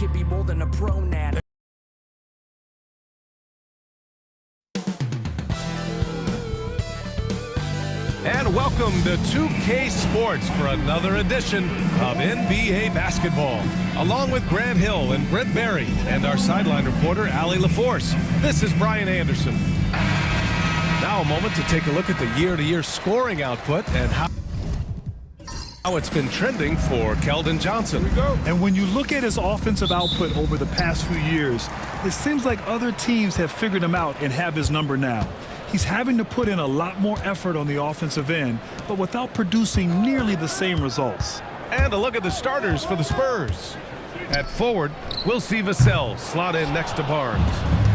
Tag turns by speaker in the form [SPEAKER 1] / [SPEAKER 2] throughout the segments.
[SPEAKER 1] could be more than a pro now.
[SPEAKER 2] And welcome to 2K Sports for another edition of NBA basketball. Along with Grant Hill and Brent Berry and our sideline reporter, Allie LaForce, this is Brian Anderson. Now a moment to take a look at the year-to-year scoring output and how it's been trending for Keldon Johnson.
[SPEAKER 3] And when you look at his offensive output over the past few years, it seems like other teams have figured him out and have his number now. He's having to put in a lot more effort on the offensive end, but without producing nearly the same results.
[SPEAKER 2] And a look at the starters for the Spurs. At forward, we'll see Vassell slot in next to Barnes.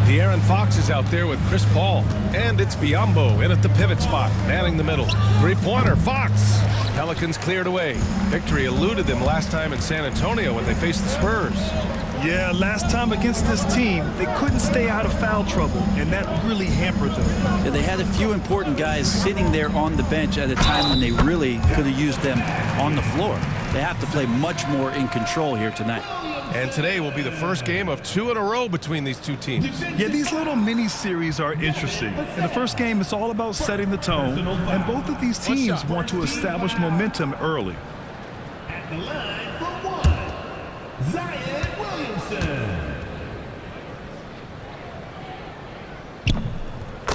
[SPEAKER 2] De'Aaron Fox is out there with Chris Paul. And it's Biyombo in at the pivot spot, manning the middle. Three-pointer, Fox. Pelicans cleared away. Victory eluded them last time in San Antonio when they faced the Spurs.
[SPEAKER 3] Yeah, last time against this team, they couldn't stay out of foul trouble, and that really hampered them.
[SPEAKER 4] Yeah, they had a few important guys sitting there on the bench at a time when they really could have used them on the floor. They have to play much more in control here tonight.
[SPEAKER 2] And today will be the first game of 2 in a row between these two teams.
[SPEAKER 3] Yeah, these little mini-series are interesting. In the first game, it's all about setting the tone, and both of these teams want to establish momentum early.
[SPEAKER 5] At the line for one, Zion Williamson.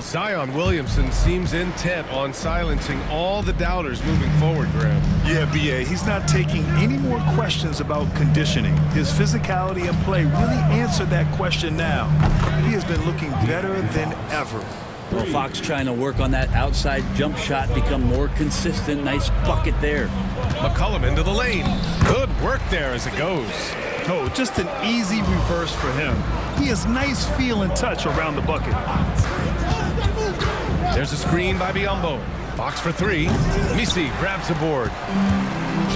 [SPEAKER 2] Zion Williamson seems intent on silencing all the doubters moving forward, Graham.
[SPEAKER 3] Yeah, B.A., he's not taking any more questions about conditioning. His physicality and play really answered that question now. He has been looking better than ever.
[SPEAKER 4] Well, Fox trying to work on that outside jump shot, become more consistent. Nice bucket there.
[SPEAKER 2] McCollum into the lane. Good work there as it goes.
[SPEAKER 3] Oh, just an easy reverse for him. He has nice feel and touch around the bucket.
[SPEAKER 2] There's a screen by Biyombo. Fox for three. Misi grabs the board.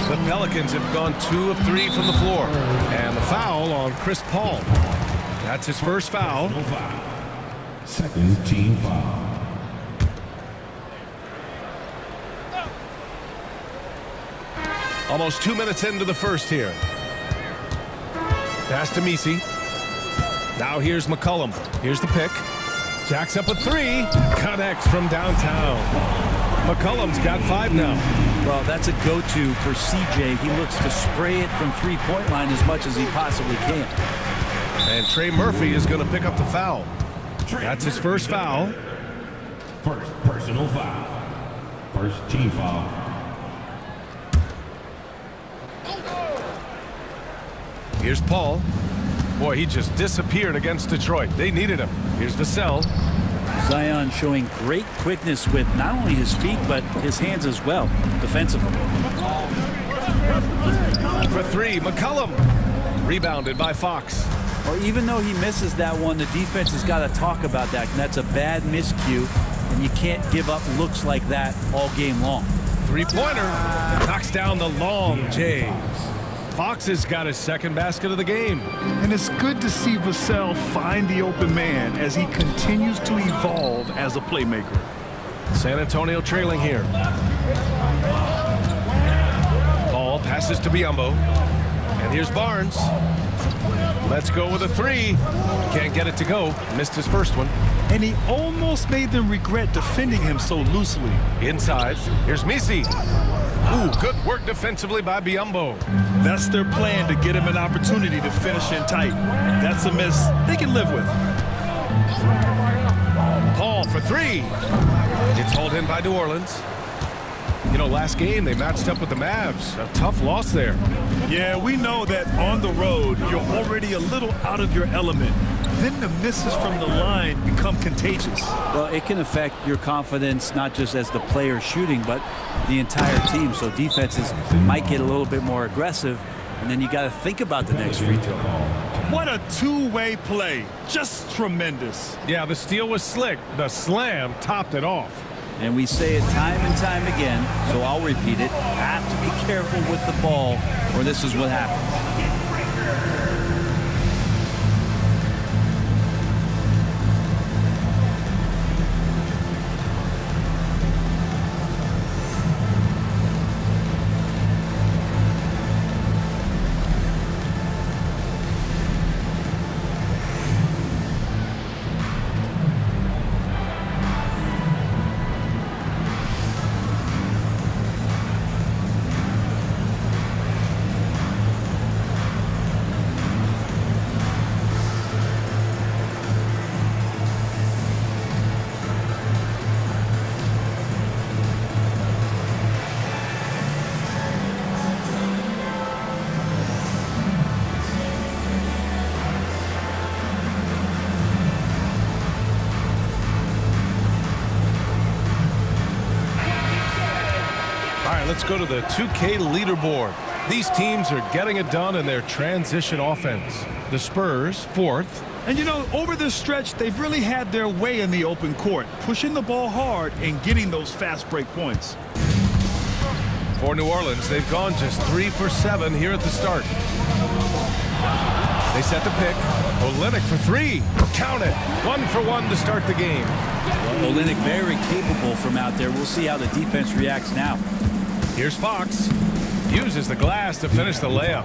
[SPEAKER 2] The Pelicans have gone 2 of 3 from the floor. And the foul on Chris Paul. That's his first foul.
[SPEAKER 5] Second team foul.
[SPEAKER 2] Almost 2 minutes into the first here. Pass to Misi. Now here's McCollum. Here's the pick. Jacks up a 3. Connects from downtown. McCollum's got 5 now.
[SPEAKER 4] Well, that's a go-to for CJ. He looks to spray it from three-point line as much as he possibly can.
[SPEAKER 2] And Trey Murphy is going to pick up the foul. That's his first foul.
[SPEAKER 5] First personal foul. First team foul.
[SPEAKER 2] Here's Paul. Boy, he just disappeared against Detroit. They needed him. Here's Vassell.
[SPEAKER 4] Zion showing great quickness with not only his feet, but his hands as well, defensively.
[SPEAKER 2] For 3, McCollum. Rebounded by Fox.
[SPEAKER 4] Well, even though he misses that one, the defense has got to talk about that. And that's a bad miscue, and you can't give up looks like that all game long.
[SPEAKER 2] Three-pointer. Knocks down the long Jays. Fox has got his second basket of the game.
[SPEAKER 3] And it's good to see Vassell find the open man as he continues to evolve as a playmaker.
[SPEAKER 2] San Antonio trailing here. Ball passes to Biyombo. And here's Barnes. Let's go with a 3. Can't get it to go. Missed his first one.
[SPEAKER 3] And he almost made them regret defending him so loosely.
[SPEAKER 2] Inside. Here's Misi. Ooh, good work defensively by Biyombo.
[SPEAKER 3] That's their plan, to get him an opportunity to finish in tight. That's a miss they can live with.
[SPEAKER 2] Paul for 3. It's hauled in by New Orleans. You know, last game they matched up with the Mavs. A tough loss there.
[SPEAKER 3] Yeah, we know that on the road, you're already a little out of your element. Then the misses from the line become contagious.
[SPEAKER 4] Well, it can affect your confidence, not just as the player shooting, but the entire team. So defenses might get a little bit more aggressive, and then you got to think about the next free throw.
[SPEAKER 3] What a two-way play. Just tremendous.
[SPEAKER 2] Yeah, the steal was slick. The slam topped it off.
[SPEAKER 4] And we say it time and time again, so I'll repeat it. Have to be careful with the ball, or this is what happens.
[SPEAKER 2] Let's go to the 2K leaderboard. These teams are getting it done in their transition offense. The Spurs, 4th.
[SPEAKER 3] And you know, over this stretch, they've really had their way in the open court, pushing the ball hard and getting those fast break points.
[SPEAKER 2] For New Orleans, they've gone just 3 for 7 here at the start. They set the pick. Olynyk for 3. Count it. 1 for 1 to start the game.
[SPEAKER 4] Well, Olynyk very capable from out there. We'll see how the defense reacts now.
[SPEAKER 2] Here's Fox. Uses the glass to finish the layup.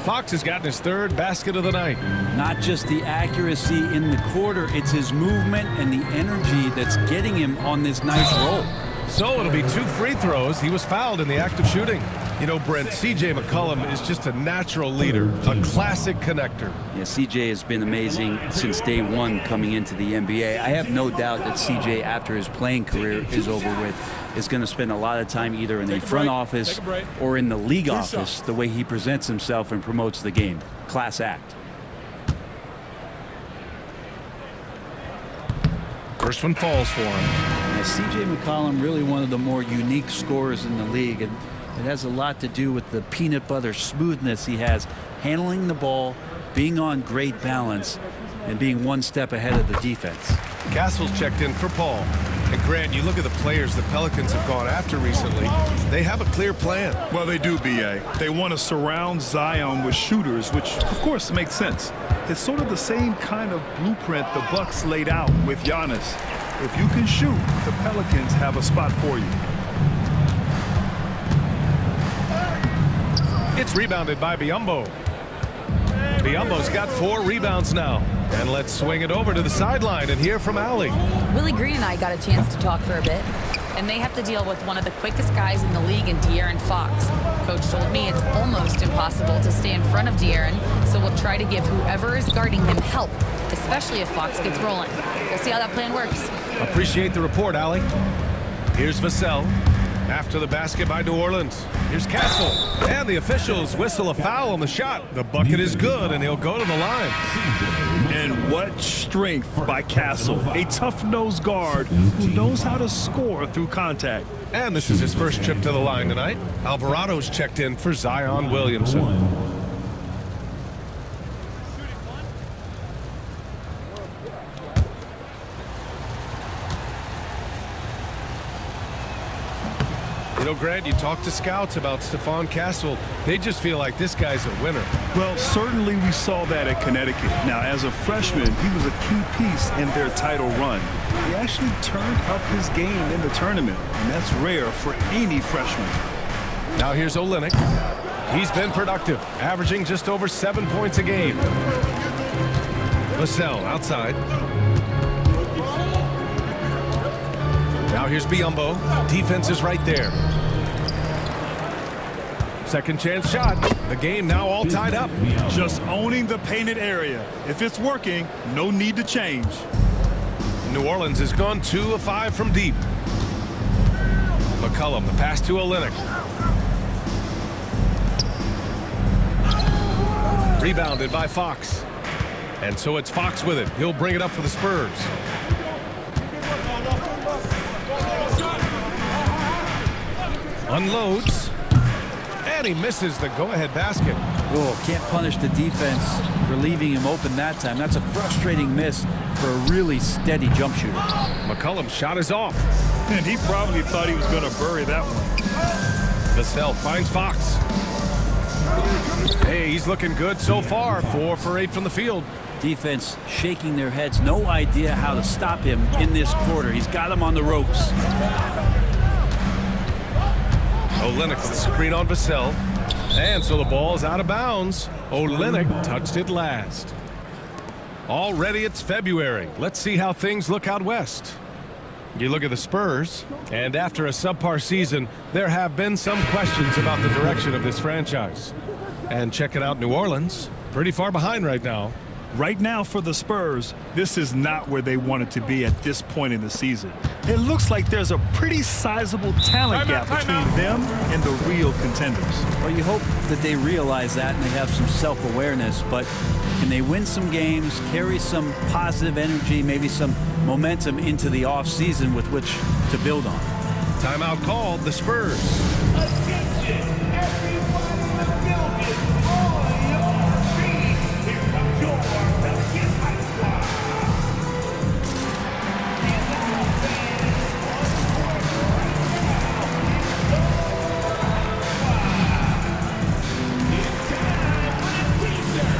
[SPEAKER 2] Fox has gotten his 3rd basket of the night.
[SPEAKER 4] Not just the accuracy in the quarter, it's his movement and the energy that's getting him on this nice roll.
[SPEAKER 2] So it'll be 2 free throws. He was fouled in the act of shooting. You know, Brent, C.J. McCollum is just a natural leader, a classic connector.
[SPEAKER 4] Yeah, C.J. has been amazing since day one coming into the NBA. I have no doubt that C.J., after his playing career is over with, is going to spend a lot of time either in the front office or in the league office, the way he presents himself and promotes the game. Class act.
[SPEAKER 2] First one falls for him.
[SPEAKER 4] Yeah, C.J. McCollum, really one of the more unique scorers in the league, and it has a lot to do with the peanut butter smoothness he has, handling the ball, being on great balance, and being one step ahead of the defense.
[SPEAKER 2] Castle's checked in for Paul. And Grant, you look at the players the Pelicans have gone after recently. They have a clear plan.
[SPEAKER 3] Well, they do, B.A. They want to surround Zion with shooters, which, of course, makes sense. It's sort of the same kind of blueprint the Bucks laid out with Giannis. If you can shoot, the Pelicans have a spot for you.
[SPEAKER 2] It's rebounded by Biyombo. Biyombo's got 4 rebounds now. And let's swing it over to the sideline and hear from Allie.
[SPEAKER 1] Willie Green and I got a chance to talk for a bit, and they have to deal with one of the quickest guys in the league in De'Aaron Fox. Coach told me it's almost impossible to stay in front of De'Aaron, so we'll try to give whoever is guarding him help, especially if Fox gets rolling. We'll see how that plan works.
[SPEAKER 2] Appreciate the report, Allie. Here's Vassell. After the basket by New Orleans. Here's Castle. And the officials whistle a foul on the shot. The bucket is good, and he'll go to the line.
[SPEAKER 3] And what strength by Castle. A tough-nosed guard who knows how to score through contact.
[SPEAKER 2] And this is his first trip to the line tonight. Alvarado's checked in for Zion Williamson. You know, Grant, you talk to scouts about Stephon Castle. They just feel like this guy's a winner.
[SPEAKER 3] Well, certainly we saw that at Connecticut. Now, as a freshman, he was a key piece in their title run. He actually turned up his game in the tournament, and that's rare for any freshman.
[SPEAKER 2] Now here's Olynyk. He's been productive, averaging just over 7 points a game. Vassell outside. Now here's Biyombo. Defense is right there. Second chance shot. The game now all tied up.
[SPEAKER 3] Just owning the painted area. If it's working, no need to change.
[SPEAKER 2] New Orleans has gone 2 of 5 from deep. McCollum, the pass to Olynyk. Rebounded by Fox. And so it's Fox with it. He'll bring it up for the Spurs. Unloads. And he misses the go-ahead basket.
[SPEAKER 4] Oh, can't punish the defense for leaving him open that time. That's a frustrating miss for a really steady jump shooter.
[SPEAKER 2] McCollum's shot is off.
[SPEAKER 3] And he probably thought he was going to bury that one.
[SPEAKER 2] Vassell finds Fox. Hey, he's looking good so far. 4 for 8 from the field.
[SPEAKER 4] Defense shaking their heads. No idea how to stop him in this quarter. He's got him on the ropes.
[SPEAKER 2] Olynyk with the screen on Vassell. And so the ball's out of bounds. Olynyk touched it last. Already it's February. Let's see how things look out west. You look at the Spurs, and after a subpar season, there have been some questions about the direction of this franchise. And checking out New Orleans, pretty far behind right now.
[SPEAKER 3] Right now for the Spurs, this is not where they wanted to be at this point in the season. It looks like there's a pretty sizable talent gap between them and the real contenders.
[SPEAKER 4] Well, you hope that they realize that and they have some self-awareness, but can they win some games, carry some positive energy, maybe some momentum into the offseason with which to build on?
[SPEAKER 2] Timeout called, the Spurs.
[SPEAKER 5] Everybody in the building, on your feet. Here comes your Pelicans high squad. And now, fans, on the court right now, it's time for the teaser.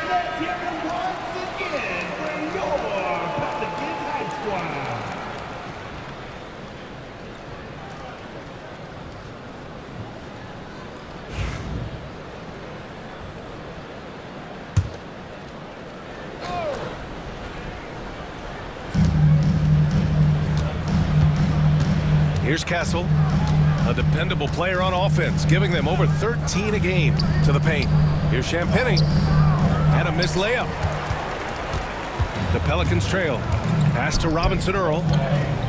[SPEAKER 5] Let's hear it once again for your Pelicans high squad.
[SPEAKER 2] Here's Castle, a dependable player on offense, giving them over 13 a game to the paint. Here's Champagny, and a missed layup. The Pelicans trail. Pass to Robinson Earl.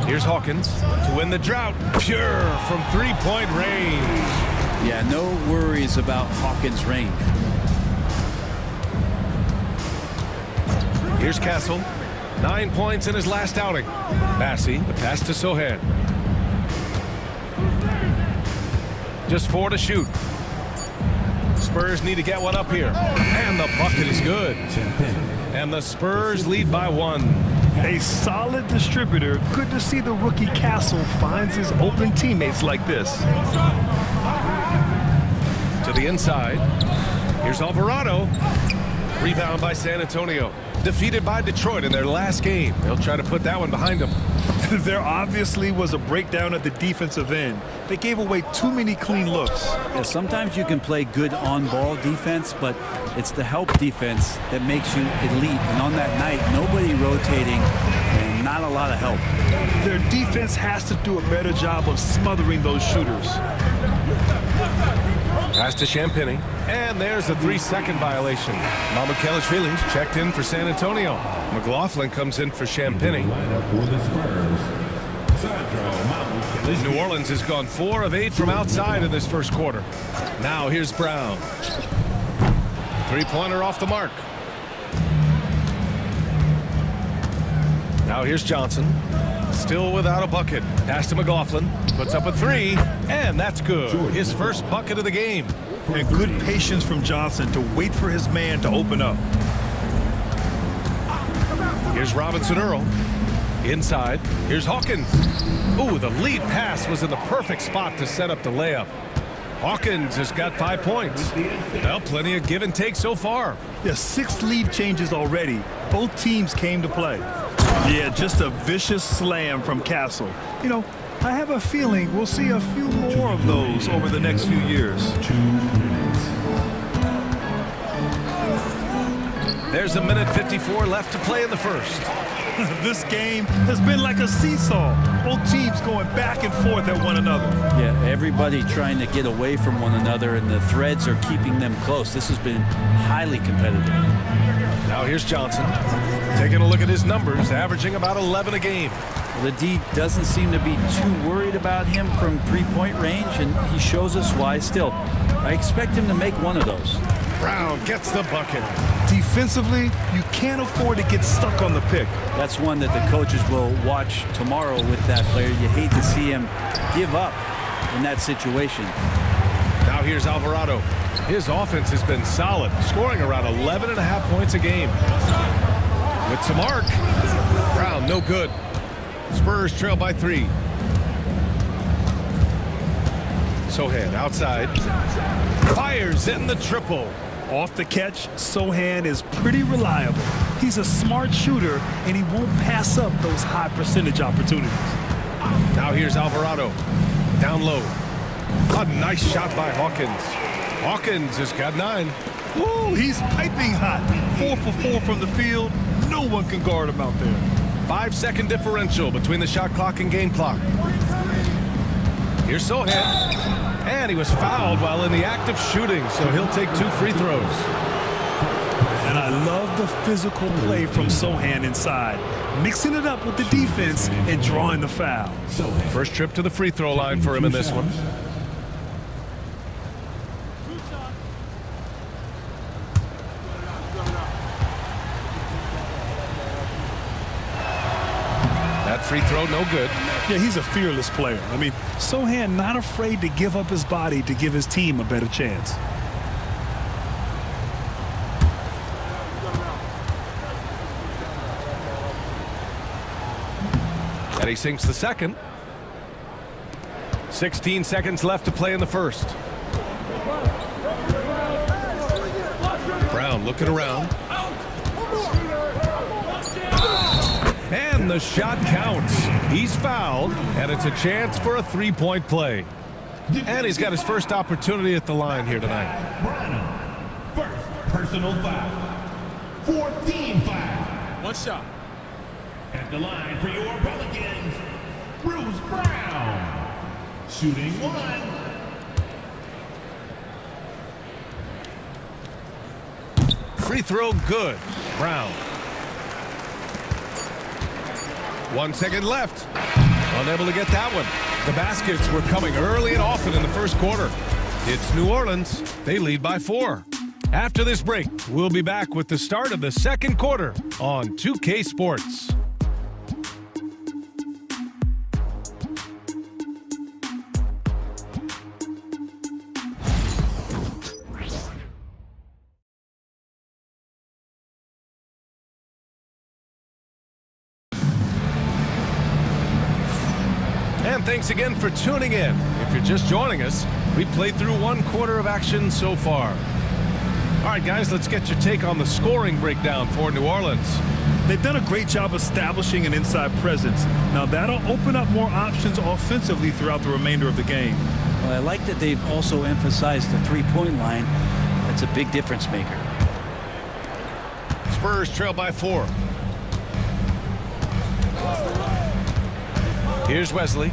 [SPEAKER 2] Here's Hawkins to win the drought. Pure from three-point range.
[SPEAKER 4] Yeah, no worries about Hawkins' range.
[SPEAKER 2] Here's Castle. 9 points in his last outing. Massey, the pass to Sohan. Just 4 to shoot. Spurs need to get one up here. And the bucket is good. And the Spurs lead by 1.
[SPEAKER 3] A solid distributor. Good to see the rookie Castle finds his open teammates like this.
[SPEAKER 2] To the inside. Here's Alvarado. Rebound by San Antonio. Defeated by Detroit in their last game. They'll try to put that one behind them.
[SPEAKER 3] There obviously was a breakdown at the defensive end. They gave away too many clean looks.
[SPEAKER 4] Yeah, sometimes you can play good on-ball defense, but it's the help defense that makes you elite. And on that night, nobody rotating and not a lot of help.
[SPEAKER 3] Their defense has to do a better job of smothering those shooters.
[SPEAKER 2] Pass to Champagny. And there's a 3-second violation. Mamukelashvili checked in for San Antonio. McLaughlin comes in for Champagny. New Orleans has gone 4 of 8 from outside in this first quarter. Now here's Brown. Three-pointer off the mark. Now here's Johnson. Still without a bucket. Pass to McLaughlin. Puts up a 3, and that's good. His first bucket of the game.
[SPEAKER 3] And good patience from Johnson to wait for his man to open up.
[SPEAKER 2] Here's Robinson Earl. Inside. Here's Hawkins. Ooh, the lead pass was in the perfect spot to set up the layup. Hawkins has got 5 points. Well, plenty of give and take so far.
[SPEAKER 3] Yeah, 6 lead changes already. Both teams came to play. Yeah, just a vicious slam from Castle. You know, I have a feeling we'll see a few more of those over the next few years.
[SPEAKER 2] There's a minute 54 left to play in the first.
[SPEAKER 3] This game has been like a seesaw. Both teams going back and forth at one another.
[SPEAKER 4] Yeah, everybody trying to get away from one another, and the threads are keeping them close. This has been highly competitive.
[SPEAKER 2] Now here's Johnson. Taking a look at his numbers, averaging about 11 a game.
[SPEAKER 4] The D doesn't seem to be too worried about him from three-point range, and he shows us why still. I expect him to make one of those.
[SPEAKER 2] Brown gets the bucket.
[SPEAKER 3] Defensively, you can't afford to get stuck on the pick.
[SPEAKER 4] That's one that the coaches will watch tomorrow with that player. You hate to see him give up in that situation.
[SPEAKER 2] Now here's Alvarado. His offense has been solid, scoring around 11.5 points a game. With some arc. Brown, no good. Spurs trail by 3. Sohan outside. Fires in the triple.
[SPEAKER 3] Off the catch, Sohan is pretty reliable. He's a smart shooter, and he won't pass up those high percentage opportunities.
[SPEAKER 2] Now here's Alvarado. Down low. A nice shot by Hawkins. Hawkins has got 9.
[SPEAKER 3] Ooh, he's piping hot. 4 for 4 from the field. No one can guard him out there.
[SPEAKER 2] 5-second differential between the shot clock and game clock. Here's Sohan. And he was fouled while in the act of shooting, so he'll take 2 free throws.
[SPEAKER 3] And I love the physical play from Sohan inside, mixing it up with the defense and drawing the foul.
[SPEAKER 2] First trip to the free throw line for him in this one. That free throw, no good.
[SPEAKER 3] Yeah, he's a fearless player. I mean, Sohan not afraid to give up his body to give his team a better chance.
[SPEAKER 2] And he sinks the second. 16 seconds left to play in the first. Brown looking around. And the shot counts. He's fouled, and it's a chance for a three-point play. And he's got his first opportunity at the line here tonight.
[SPEAKER 5] First personal foul. 14 foul.
[SPEAKER 6] One shot.
[SPEAKER 5] At the line for your Pelicans, Bruce Brown. Shooting 1.
[SPEAKER 2] Free throw good. Brown. 1 second left. Unable to get that one. The baskets were coming early and often in the first quarter. It's New Orleans. They lead by 4. After this break, we'll be back with the start of the second quarter on 2K Sports. And thanks again for tuning in. If you're just joining us, we played through 1 quarter of action so far. All right, guys, let's get your take on the scoring breakdown for New Orleans.
[SPEAKER 3] They've done a great job establishing an inside presence. Now, that'll open up more options offensively throughout the remainder of the game.
[SPEAKER 4] Well, I like that they've also emphasized the three-point line. That's a big difference maker.
[SPEAKER 2] Spurs trail by 4. Here's Wesley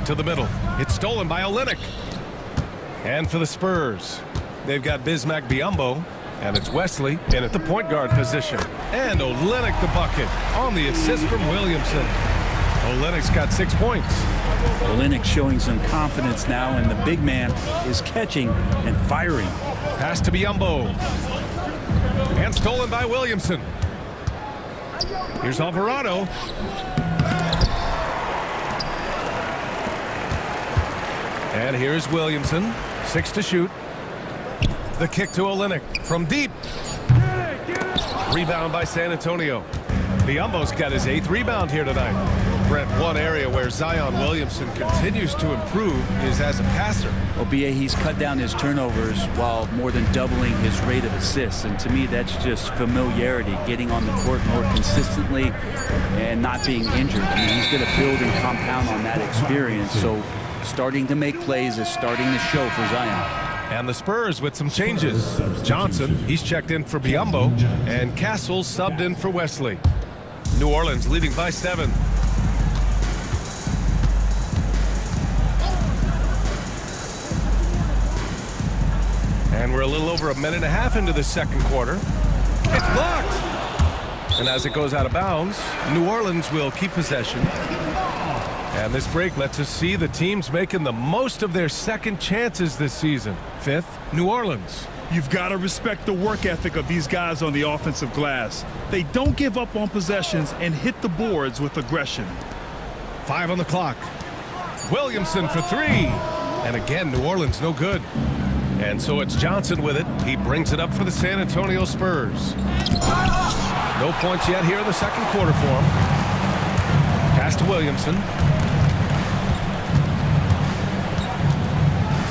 [SPEAKER 2] to the middle. It's stolen by Olynyk. And for the Spurs, they've got Bismack Biyombo, and it's Wesley in at the point guard position. And Olynyk the bucket on the assist from Williamson. Olynyk's got 6 points.
[SPEAKER 4] Olynyk showing some confidence now, and the big man is catching and firing.
[SPEAKER 2] Pass to Biyombo. And stolen by Williamson. Here's Alvarado. And here's Williamson. 6 to shoot. The kick to Olynyk from deep. Rebound by San Antonio. Biyombo's got his 8th rebound here tonight. Brent, one area where Zion Williamson continues to improve is as a passer.
[SPEAKER 4] Well, BA, he's cut down his turnovers while more than doubling his rate of assists. And to me, that's just familiarity, getting on the court more consistently and not being injured. I mean, he's going to build and compound on that experience. So starting to make plays is starting to show for Zion.
[SPEAKER 2] And the Spurs with some changes. Johnson, he's checked in for Biyombo, and Castles subbed in for Wesley. New Orleans leading by 7. And we're a little over a minute and a half into the second quarter. It's blocked. And as it goes out of bounds, New Orleans will keep possession. And this break lets us see the teams making the most of their second chances this season. 5th, New Orleans.
[SPEAKER 3] You've got to respect the work ethic of these guys on the offensive glass. They don't give up on possessions and hit the boards with aggression.
[SPEAKER 2] 5 on the clock. Williamson for 3. And again, New Orleans no good. And so it's Johnson with it. He brings it up for the San Antonio Spurs. No points yet here in the second quarter for him. Pass to Williamson.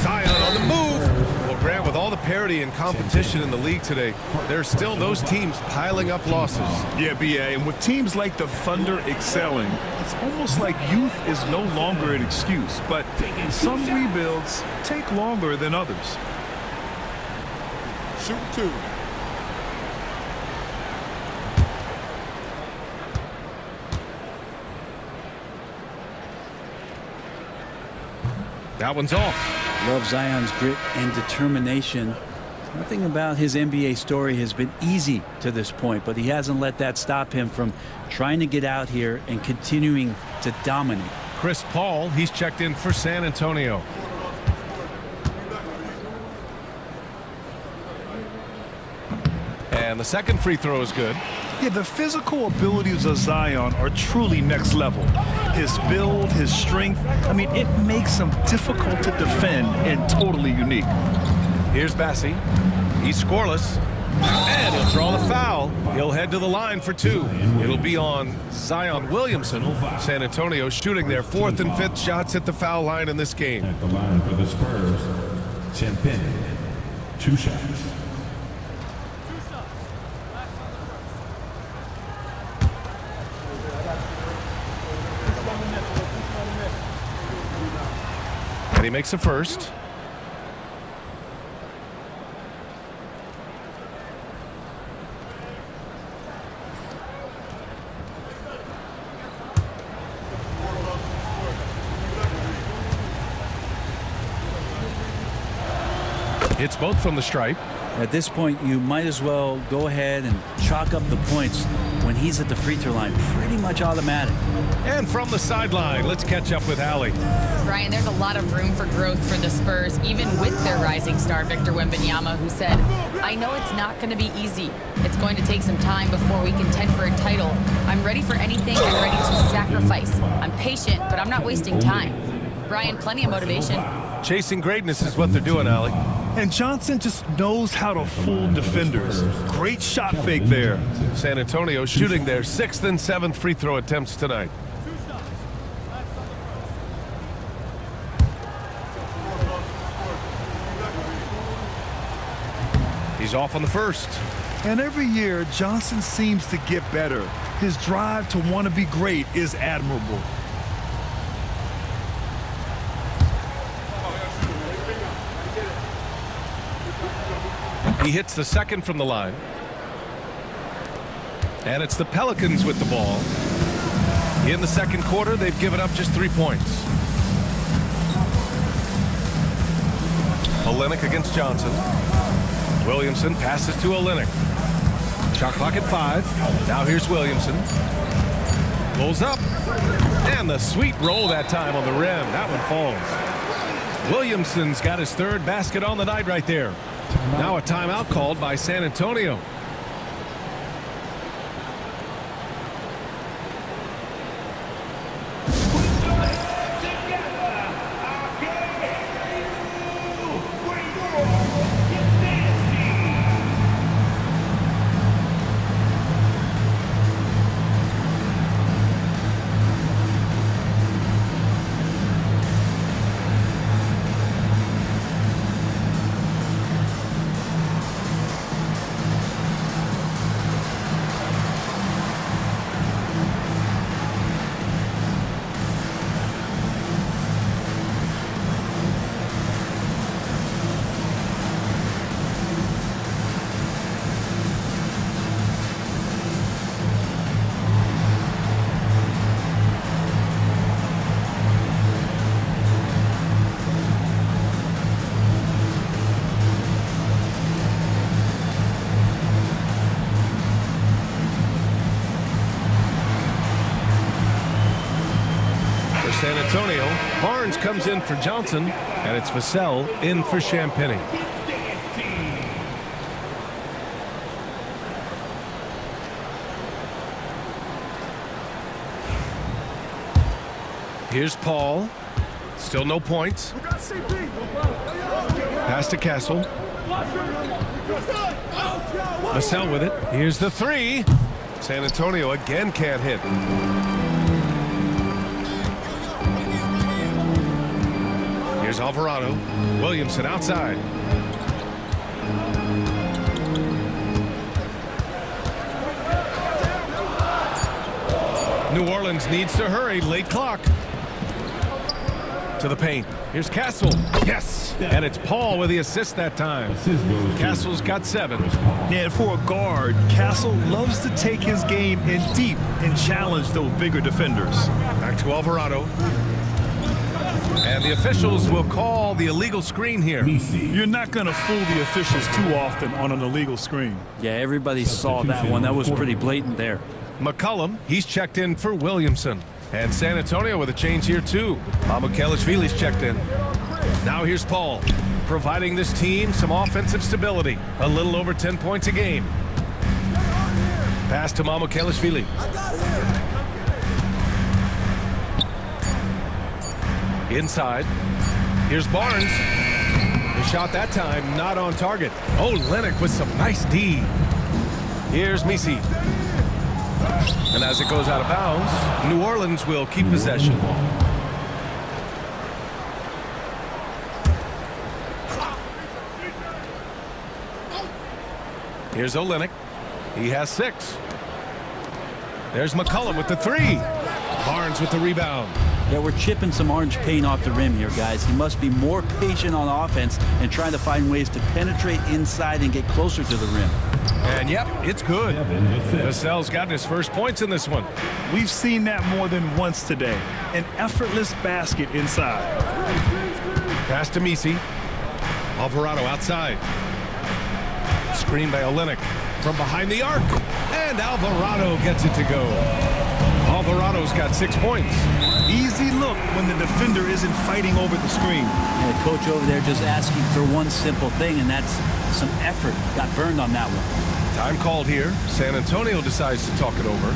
[SPEAKER 2] Zion on the move. Well, Grant, with all the parity and competition in the league today, there's still those teams piling up losses.
[SPEAKER 3] Yeah, BA, and with teams like the Thunder excelling, it's almost like youth is no longer an excuse, but some rebuilds take longer than others.
[SPEAKER 5] Shoot 2.
[SPEAKER 2] That one's off.
[SPEAKER 4] Love Zion's grit and determination. Nothing about his NBA story has been easy to this point, but he hasn't let that stop him from trying to get out here and continuing to dominate.
[SPEAKER 2] Chris Paul, he's checked in for San Antonio. And the second free throw is good.
[SPEAKER 3] Yeah, the physical abilities of Zion are truly next level. His build, his strength, I mean, it makes him difficult to defend and totally unique.
[SPEAKER 2] Here's Bassi. He's scoreless. And he'll draw the foul. He'll head to the line for 2. It'll be on Zion Williamson. San Antonio shooting their 4th and 5th shots at the foul line in this game.
[SPEAKER 6] At the line for the Spurs, Champagne, 2 shots.
[SPEAKER 2] And he makes a first. Hits both from the stripe.
[SPEAKER 4] At this point, you might as well go ahead and chalk up the points when he's at the free throw line. Pretty much automatic.
[SPEAKER 2] And from the sideline, let's catch up with Allie.
[SPEAKER 1] Brian, there's a lot of room for growth for the Spurs, even with their rising star, Victor Wembanyama, who said, I know it's not going to be easy. It's going to take some time before we contend for a title. I'm ready for anything. I'm ready to sacrifice. I'm patient, but I'm not wasting time. Brian, plenty of motivation.
[SPEAKER 2] Chasing greatness is what they're doing, Allie.
[SPEAKER 3] And Johnson just knows how to fool defenders. Great shot fake there.
[SPEAKER 2] San Antonio shooting their 6th and 7th free throw attempts tonight. He's off on the first.
[SPEAKER 3] And every year, Johnson seems to get better. His drive to want to be great is admirable.
[SPEAKER 2] He hits the second from the line. And it's the Pelicans with the ball. In the second quarter, they've given up just 3 points. Olynyk against Johnson. Williamson passes to Olynyk. Shot clock at 5. Now here's Williamson. Pulls up. And the sweet roll that time on the rim. That one falls. Williamson's got his 3rd basket on the night right there. Now a timeout called by San Antonio. San Antonio. Barnes comes in for Johnson, and it's Vassell in for Champagne. Here's Paul. Still no points. Pass to Castle. Vassell with it. Here's the 3. San Antonio again can't hit. Here's Alvarado. Williamson outside. New Orleans needs to hurry. Late clock. To the paint. Here's Castle. Yes! And it's Paul with the assist that time.
[SPEAKER 6] Assist goes to
[SPEAKER 2] Castle's got 7.
[SPEAKER 3] And for a guard, Castle loves to take his game in deep and challenge those bigger defenders.
[SPEAKER 2] Back to Alvarado. And the officials will call the illegal screen here.
[SPEAKER 3] You're not going to fool the officials too often on an illegal screen.
[SPEAKER 4] Yeah, everybody saw that one. That was pretty blatant there.
[SPEAKER 2] McCollum, he's checked in for Williamson. And San Antonio with a change here too. Mamukelashvili's checked in. Now here's Paul, providing this team some offensive stability. A little over 10 points a game. Pass to Mamukelashvili. Inside. Here's Barnes. The shot that time not on target. Oh, Lennox with some nice D. Here's Misi. And as it goes out of bounds, New Orleans will keep possession. Here's Olynyk. He has 6. There's McCollum with the 3. Barnes with the rebound.
[SPEAKER 4] Yeah, we're chipping some orange paint off the rim here, guys. He must be more patient on offense and trying to find ways to penetrate inside and get closer to the rim.
[SPEAKER 2] And yep, it's good. Vassell's gotten his first points in this one.
[SPEAKER 3] We've seen that more than once today. An effortless basket inside.
[SPEAKER 2] Pass to Misi. Alvarado outside. Screen by Olynyk from behind the arc. And Alvarado gets it to go. Alvarado's got 6 points.
[SPEAKER 3] Easy look when the defender isn't fighting over the screen.
[SPEAKER 4] And the coach over there just asking for one simple thing, and that's some effort. Got burned on that one.
[SPEAKER 2] Time called here. San Antonio decides to talk it over.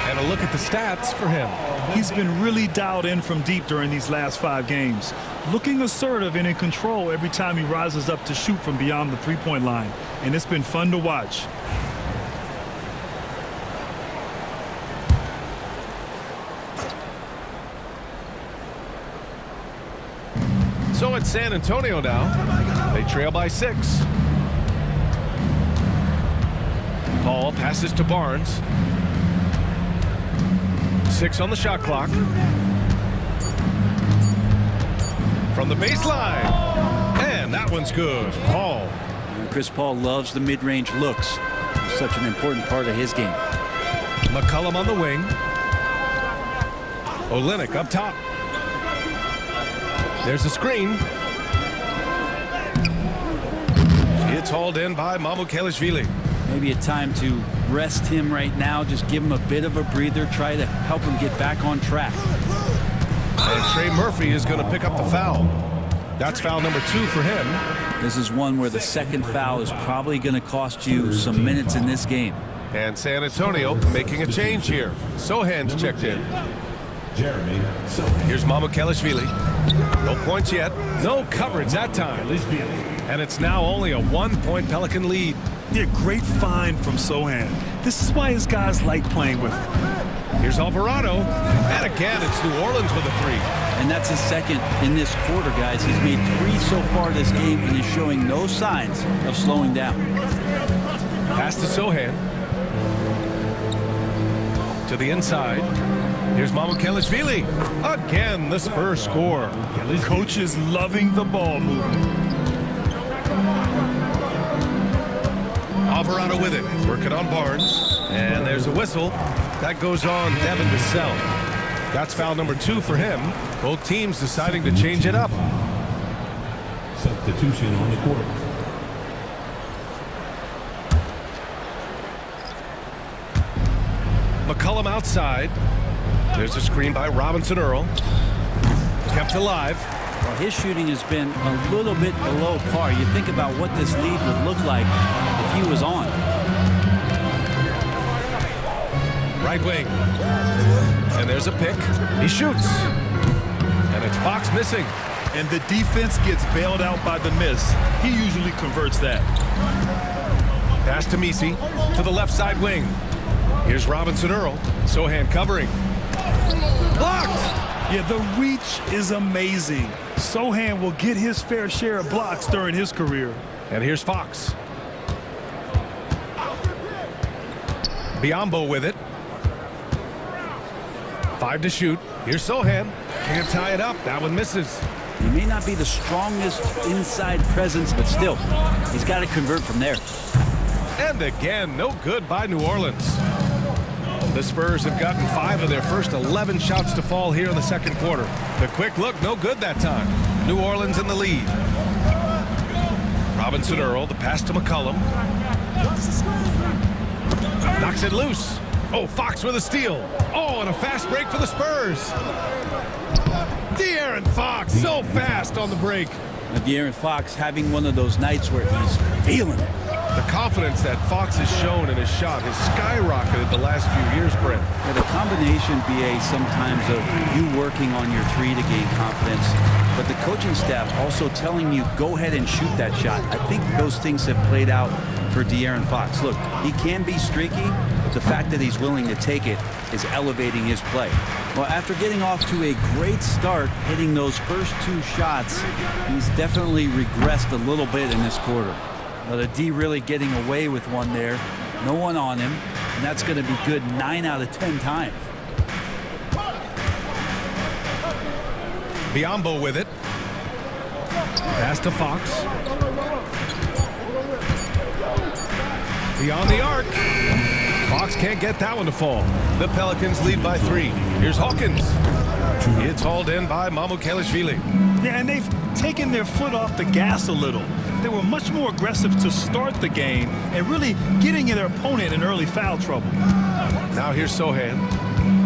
[SPEAKER 2] And a look at the stats for him.
[SPEAKER 3] He's been really dialed in from deep during these last 5 games. Looking assertive and in control every time he rises up to shoot from beyond the three-point line. And it's been fun to watch.
[SPEAKER 2] So it's San Antonio now. They trail by 6. Paul passes to Barnes. 6 on the shot clock. From the baseline. And that one's good. Paul.
[SPEAKER 4] And Chris Paul loves the mid-range looks. It's such an important part of his game.
[SPEAKER 2] McCollum on the wing. Olynyk up top. There's a screen. It's hauled in by Mamukelashvili.
[SPEAKER 4] Maybe a time to rest him right now. Just give him a bit of a breather. Try to help him get back on track.
[SPEAKER 2] And Trey Murphy is going to pick up the foul. That's foul number 2 for him.
[SPEAKER 4] This is one where the second foul is probably going to cost you some minutes in this game.
[SPEAKER 2] And San Antonio making a change here. Sohan's checked in.
[SPEAKER 6] Jeremy.
[SPEAKER 2] Here's Mamukelashvili. No points yet. No coverage that time. And it's now only a 1-point Pelican lead.
[SPEAKER 3] Yeah, great find from Sohan. This is why his guys like playing with him.
[SPEAKER 2] Here's Alvarado. And again, it's New Orleans with a 3.
[SPEAKER 4] And that's his second in this quarter, guys. He's made 3 so far this game and is showing no signs of slowing down.
[SPEAKER 2] Pass to Sohan. To the inside. Here's Mamukelashvili. Again, the Spurs score.
[SPEAKER 3] Coach is loving the ball movement.
[SPEAKER 2] Alvarado with it. Working on Barnes. And there's a whistle. That goes on Devin Vassell. That's foul number 2 for him. Both teams deciding to change it up.
[SPEAKER 6] Substitution on the court.
[SPEAKER 2] McCollum outside. There's a screen by Robinson Earl. Kept alive.
[SPEAKER 4] Well, his shooting has been a little bit below par. You think about what this lead would look like if he was on.
[SPEAKER 2] Right wing. And there's a pick. He shoots. And it's Fox missing.
[SPEAKER 3] And the defense gets bailed out by the miss. He usually converts that.
[SPEAKER 2] Pass to Misi to the left side wing. Here's Robinson Earl. Sohan covering. Blocked!
[SPEAKER 3] Yeah, the reach is amazing. Sohan will get his fair share of blocks during his career.
[SPEAKER 2] And here's Fox. Biyombo with it. 5 to shoot. Here's Sohan. Can't tie it up. That one misses.
[SPEAKER 4] He may not be the strongest inside presence, but still, he's got to convert from there.
[SPEAKER 2] And again, no good by New Orleans. The Spurs have gotten 5 of their first 11 shots to fall here in the second quarter. The quick look, no good that time. New Orleans in the lead. Robinson Earl, the pass to McCollum. Knocks it loose. Oh, Fox with a steal. Oh, and a fast break for the Spurs. De'Aaron Fox, so fast on the break.
[SPEAKER 4] De'Aaron Fox having one of those nights where he's feeling it.
[SPEAKER 2] The confidence that Fox has shown in his shot has skyrocketed the last few years, Brent.
[SPEAKER 4] Yeah, the combination, BA, sometimes of you working on your three to gain confidence, but the coaching staff also telling you, go ahead and shoot that shot. I think those things have played out for De'Aaron Fox. Look, he can be streaky, but the fact that he's willing to take it is elevating his play. Well, after getting off to a great start, hitting those first 2 shots, he's definitely regressed a little bit in this quarter. Well, the D really getting away with one there. No one on him, and that's going to be good 9 out of 10 times.
[SPEAKER 2] Biyombo with it. Pass to Fox. Beyond the arc. Fox can't get that one to fall. The Pelicans lead by 3. Here's Hawkins. It's hauled in by Mamukelashvili.
[SPEAKER 3] Yeah, and they've taken their foot off the gas a little. They were much more aggressive to start the game and really getting their opponent in early foul trouble.
[SPEAKER 2] Now here's Sohan.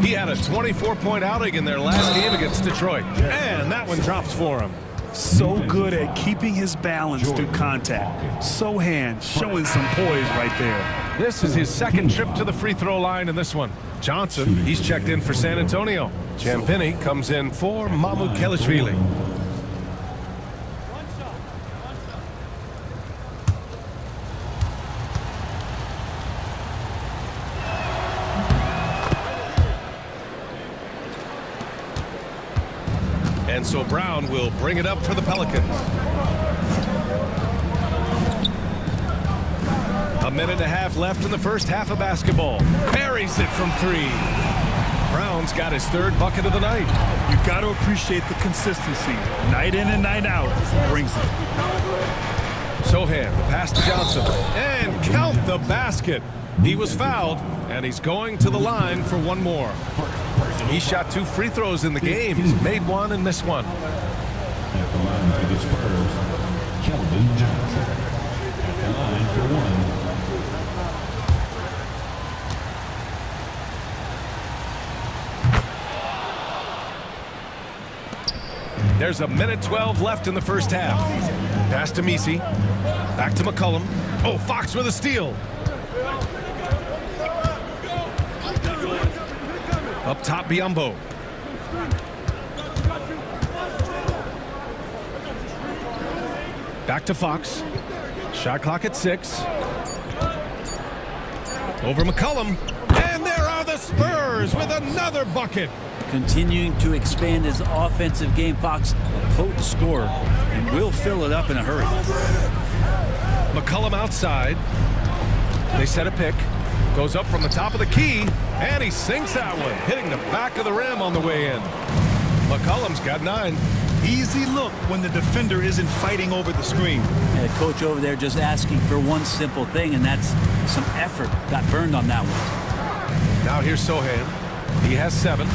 [SPEAKER 2] He had a 24-point outing in their last game against Detroit. And that one drops for him.
[SPEAKER 3] So good at keeping his balance through contact. Sohan showing some poise right there.
[SPEAKER 2] This is his second trip to the free throw line in this one. Johnson, he's checked in for San Antonio. Champagny comes in for Mamukelashvili. And so Brown will bring it up for the Pelicans. A minute and a half left in the first half of basketball. Parries it from 3. Brown's got his 3rd bucket of the night.
[SPEAKER 3] You got to appreciate the consistency. Night in and night out, brings it.
[SPEAKER 2] Sohan, the pass to Johnson. And count the basket. He was fouled, and he's going to the line for one more. He shot 2 free throws in the game. He's made 1 and missed 1.
[SPEAKER 6] At the line for the Spurs, Keldon Johnson. At the line for 1.
[SPEAKER 2] There's a minute 12 left in the first half. Pass to Misi. Back to McCollum. Oh, Fox with a steal. Up top, Biyombo. Back to Fox. Shot clock at 6. Over McCollum. And there are the Spurs with another bucket.
[SPEAKER 4] Continuing to expand his offensive game, Fox, a potent scorer, and will fill it up in a hurry.
[SPEAKER 2] McCollum outside. They set a pick. Goes up from the top of the key, and he sinks that one, hitting the back of the rim on the way in. McCollum's got 9.
[SPEAKER 3] Easy look when the defender isn't fighting over the screen.
[SPEAKER 4] And the coach over there just asking for one simple thing, and that's some effort. Got burned on that one.
[SPEAKER 2] Now here's Sohan. He has 7.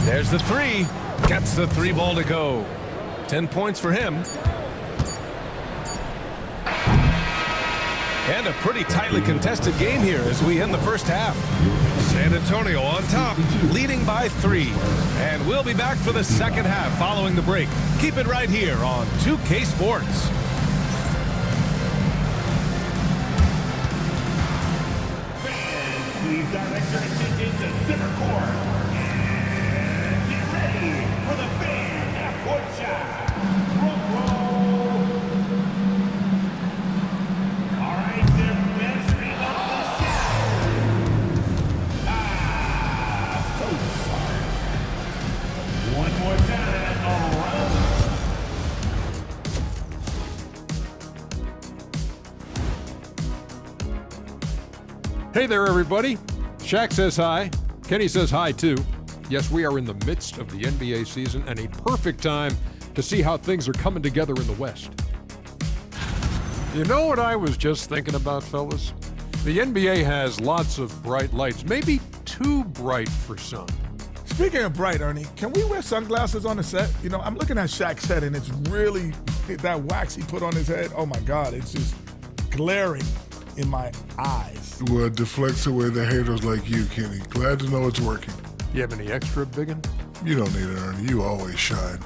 [SPEAKER 2] There's the 3. Gets the 3 ball to go. 10 points for him. And a pretty tightly contested game here as we end the first half. San Antonio on top, leading by 3. And we'll be back for the second half following the break. Keep it right here on 2K Sports.
[SPEAKER 5] Fans, please direct your attention to center court. And get ready for the fan half-court shot. Roll, roll. All right, they're measuring up the shot. So sorry. One more time, around.
[SPEAKER 7] Hey there, everybody. Shaq says hi. Kenny says hi, too. Yes, we are in the midst of the NBA season and a perfect time to see how things are coming together in the West. You know what I was just thinking about, fellas? The NBA has lots of bright lights, maybe too bright for some.
[SPEAKER 8] Speaking of bright, Ernie, can we wear sunglasses on the set? You know, I'm looking at Shaq's set, and it's really, that wax he put on his head, oh my God, it's just glaring in my eyes.
[SPEAKER 9] Well, it deflects away the haters like you, Kenny. Glad to know it's working.
[SPEAKER 7] You have any extra, biggin?
[SPEAKER 9] You don't need it, Ernie. You always shine.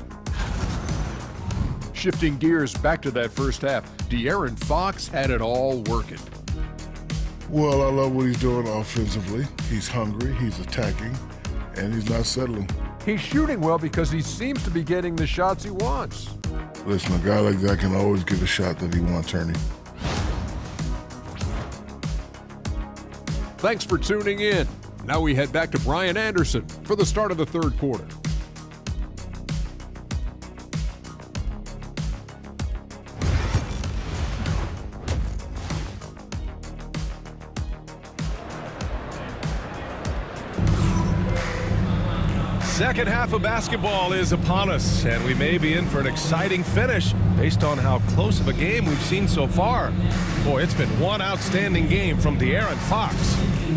[SPEAKER 7] Shifting gears back to that first half, De'Aaron Fox had it all working.
[SPEAKER 9] Well, I love what he's doing offensively. He's hungry, he's attacking, and he's not settling.
[SPEAKER 7] He's shooting well because he seems to be getting the shots he wants.
[SPEAKER 9] Listen, a guy like that can always get a shot that he wants, Ernie.
[SPEAKER 7] Thanks for tuning in. Now we head back to Brian Anderson for the start of the third quarter.
[SPEAKER 2] Second half of basketball is upon us, and we may be in for an exciting finish based on how close of a game we've seen so far. Boy, it's been one outstanding game from De'Aaron Fox.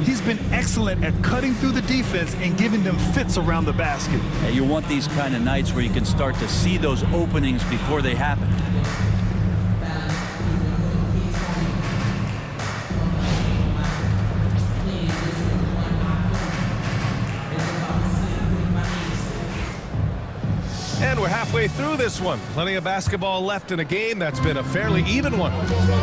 [SPEAKER 3] He's been excellent at cutting through the defense and giving them fits around the basket.
[SPEAKER 4] Yeah, you want these kind of nights where you can start to see those openings before they happen.
[SPEAKER 2] And we're halfway through this one. Plenty of basketball left in a game that's been a fairly even one.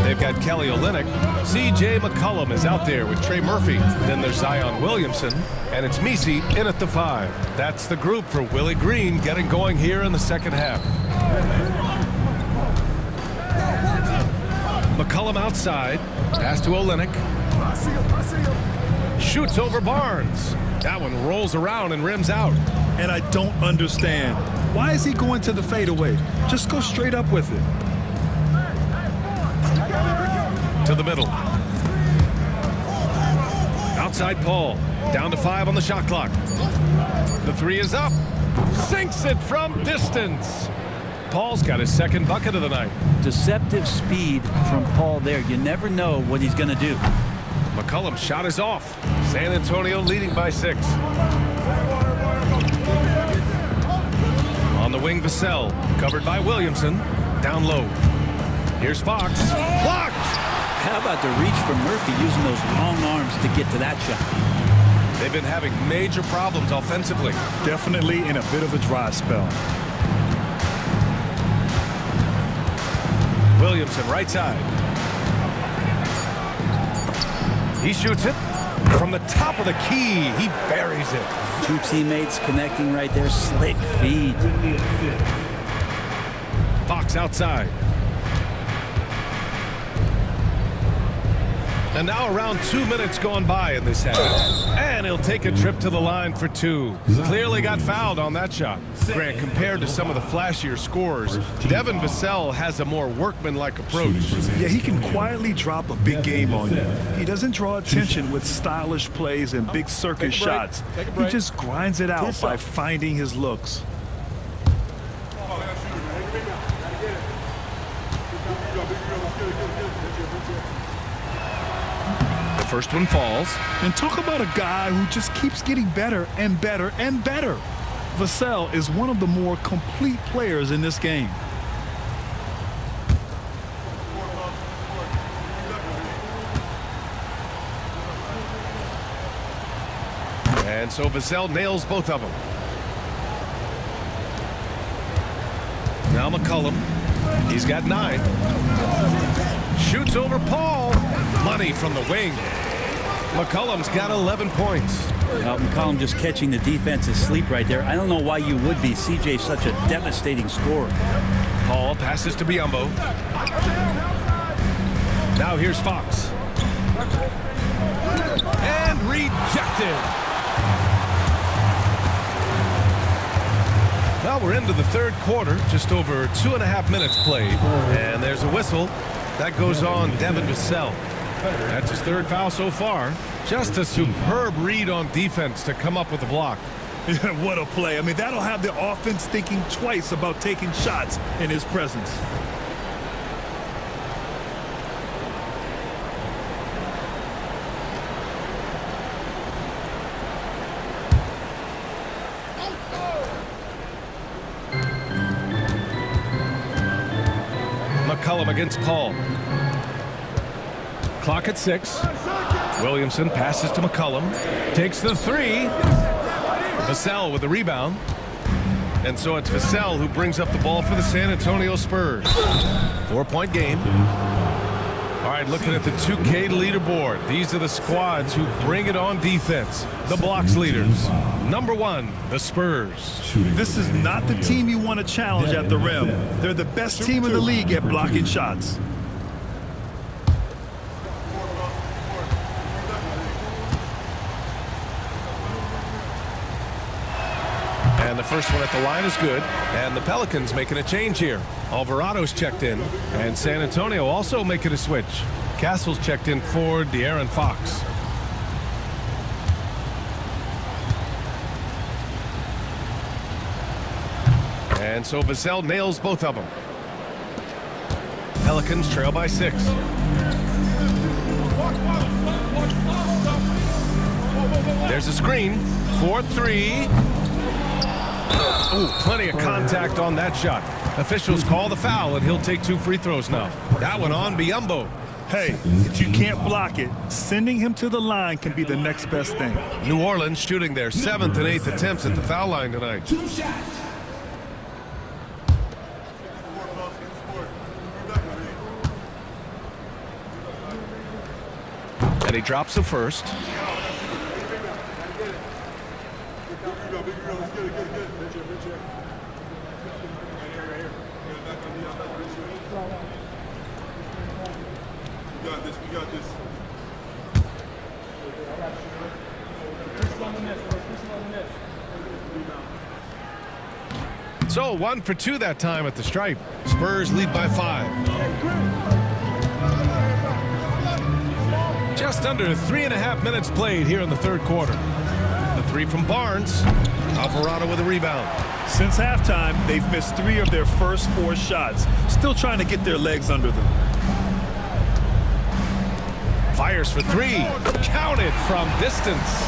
[SPEAKER 2] They've got Kelly Olynyk. C.J. McCollum is out there with Trey Murphy. Then there's Zion Williamson. And it's Misi in at the 5. That's the group for Willie Green getting going here in the second half. McCollum outside. Pass to Olynyk. Shoots over Barnes. That one rolls around and rims out.
[SPEAKER 3] And I don't understand. Why is he going to the fadeaway? Just go straight up with it.
[SPEAKER 2] To the middle. Outside Paul. Down to 5 on the shot clock. The 3 is up. Sinks it from distance. Paul's got his second bucket of the night.
[SPEAKER 4] Deceptive speed from Paul there. You never know what he's going to do.
[SPEAKER 2] McCollum's shot is off. San Antonio leading by 6. On the wing, Vassell, covered by Williamson. Down low. Here's Fox. Blocked!
[SPEAKER 4] How about the reach from Murphy using those long arms to get to that shot?
[SPEAKER 2] They've been having major problems offensively.
[SPEAKER 3] Definitely in a bit of a dry spell.
[SPEAKER 2] Williamson, right side. He shoots it from the top of the key. He buries it.
[SPEAKER 4] 2 teammates connecting right there. Slick feed.
[SPEAKER 2] Fox outside. And now around 2 minutes gone by in this half. And he'll take a trip to the line for 2. Clearly got fouled on that shot. Grant, compared to some of the flashier scorers, Devin Vassell has a more workmanlike approach.
[SPEAKER 3] Yeah, he can quietly drop a big game on you. He doesn't draw attention with stylish plays and big circus shots. He just grinds it out by finding his looks.
[SPEAKER 2] First one falls.
[SPEAKER 3] And talk about a guy who just keeps getting better and better and better. Vassell is one of the more complete players in this game.
[SPEAKER 2] And so Vassell nails both of them. Now McCollum. He's got 9. Shoots over Paul. Money from the wing. McCollum's got 11 points.
[SPEAKER 4] McCollum just catching the defense's sleep right there. I don't know why you would be. CJ's such a devastating scorer.
[SPEAKER 2] Paul passes to Biyombo. Now here's Fox. And rejected. Well, we're into the third quarter, just over 2.5 minutes played. And there's a whistle. That goes on Devin Vassell. That's his 3rd foul so far. Just a superb read on defense to come up with the block.
[SPEAKER 3] What a play. I mean, that'll have the offense thinking twice about taking shots in his presence.
[SPEAKER 2] McCollum against Paul. Clock at 6. Williamson passes to McCollum. Takes the 3. Vassell with the rebound. And so it's Vassell who brings up the ball for the San Antonio Spurs. 4-point game. All right, looking at the 2K leaderboard. These are the squads who bring it on defense. The blocks leaders. Number 1, the Spurs.
[SPEAKER 3] This is not the team you want to challenge at the rim. They're the best team in the league at blocking shots.
[SPEAKER 2] And the first one at the line is good. And the Pelicans making a change here. Alvarado's checked in. And San Antonio also making a switch. Castle's checked in for De'Aaron Fox. And so Vassell nails both of them. Pelicans trail by 6. There's a screen. 4-3. Ooh, plenty of contact on that shot. Officials call the foul, and he'll take 2 free throws now. That one on Biyombo.
[SPEAKER 3] Hey, if you can't block it, sending him to the line can be the next best thing.
[SPEAKER 2] New Orleans shooting their 7th and 8th attempts at the foul line tonight.
[SPEAKER 5] 2 shots.
[SPEAKER 2] And he drops the first.
[SPEAKER 5] We got this.
[SPEAKER 2] So 1 for 2 that time at the stripe. Spurs lead by 5. Just under 3.5 minutes played here in the third quarter. The 3 from Barnes. Alvarado with a rebound.
[SPEAKER 3] Since halftime, they've missed 3 of their first 4 shots. Still trying to get their legs under them.
[SPEAKER 2] Fires for 3. Counted from distance.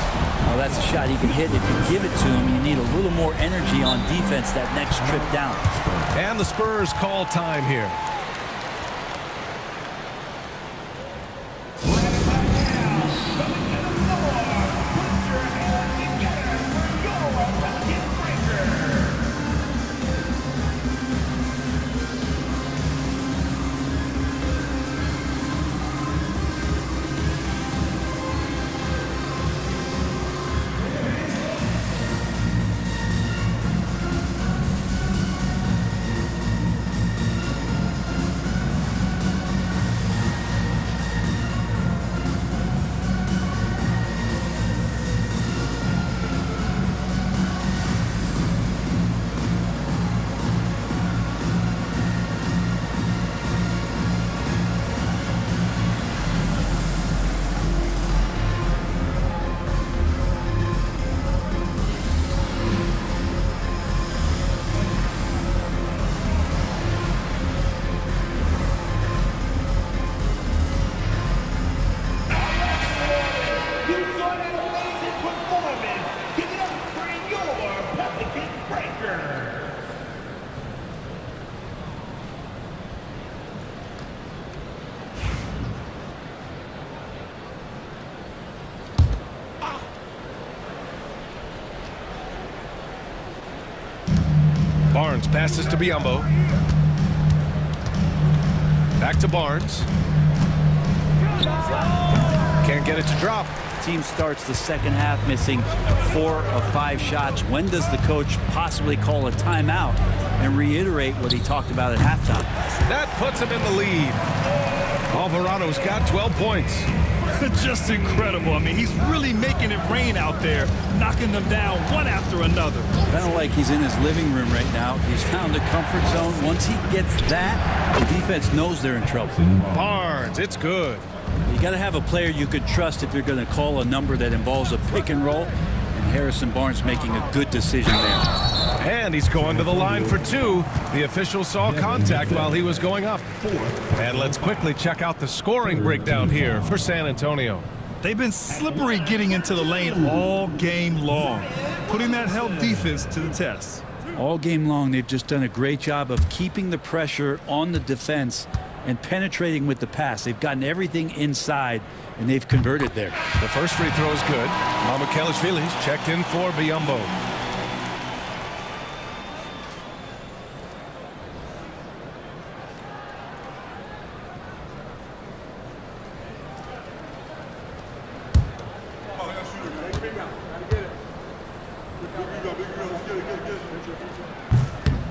[SPEAKER 4] Well, that's a shot he can hit. If you give it to him, you need a little more energy on defense that next trip down.
[SPEAKER 2] And the Spurs call time here. Barnes passes to Biyombo. Back to Barnes. Can't get it to drop.
[SPEAKER 4] Team starts the second half missing 4 of 5 shots. When does the coach possibly call a timeout and reiterate what he talked about at halftime?
[SPEAKER 2] That puts him in the lead. Alvarado's got 12 points.
[SPEAKER 3] Just incredible. I mean, he's really making it rain out there, knocking them down one after another.
[SPEAKER 4] Kind of like he's in his living room right now. He's found a comfort zone. Once he gets that, the defense knows they're in trouble.
[SPEAKER 2] Barnes, it's good.
[SPEAKER 4] You got to have a player you could trust if you're going to call a number that involves a pick and roll. And Harrison Barnes making a good decision there.
[SPEAKER 2] And he's going to the line for 2. The official saw contact while he was going up. And let's quickly check out the scoring breakdown here for San Antonio.
[SPEAKER 3] They've been slippery getting into the lane all game long, putting that help defense to the test.
[SPEAKER 4] All game long, they've just done a great job of keeping the pressure on the defense and penetrating with the pass. They've gotten everything inside, and they've converted there.
[SPEAKER 2] The first free throw is good. Mamukelashvili's checked in for Biyombo.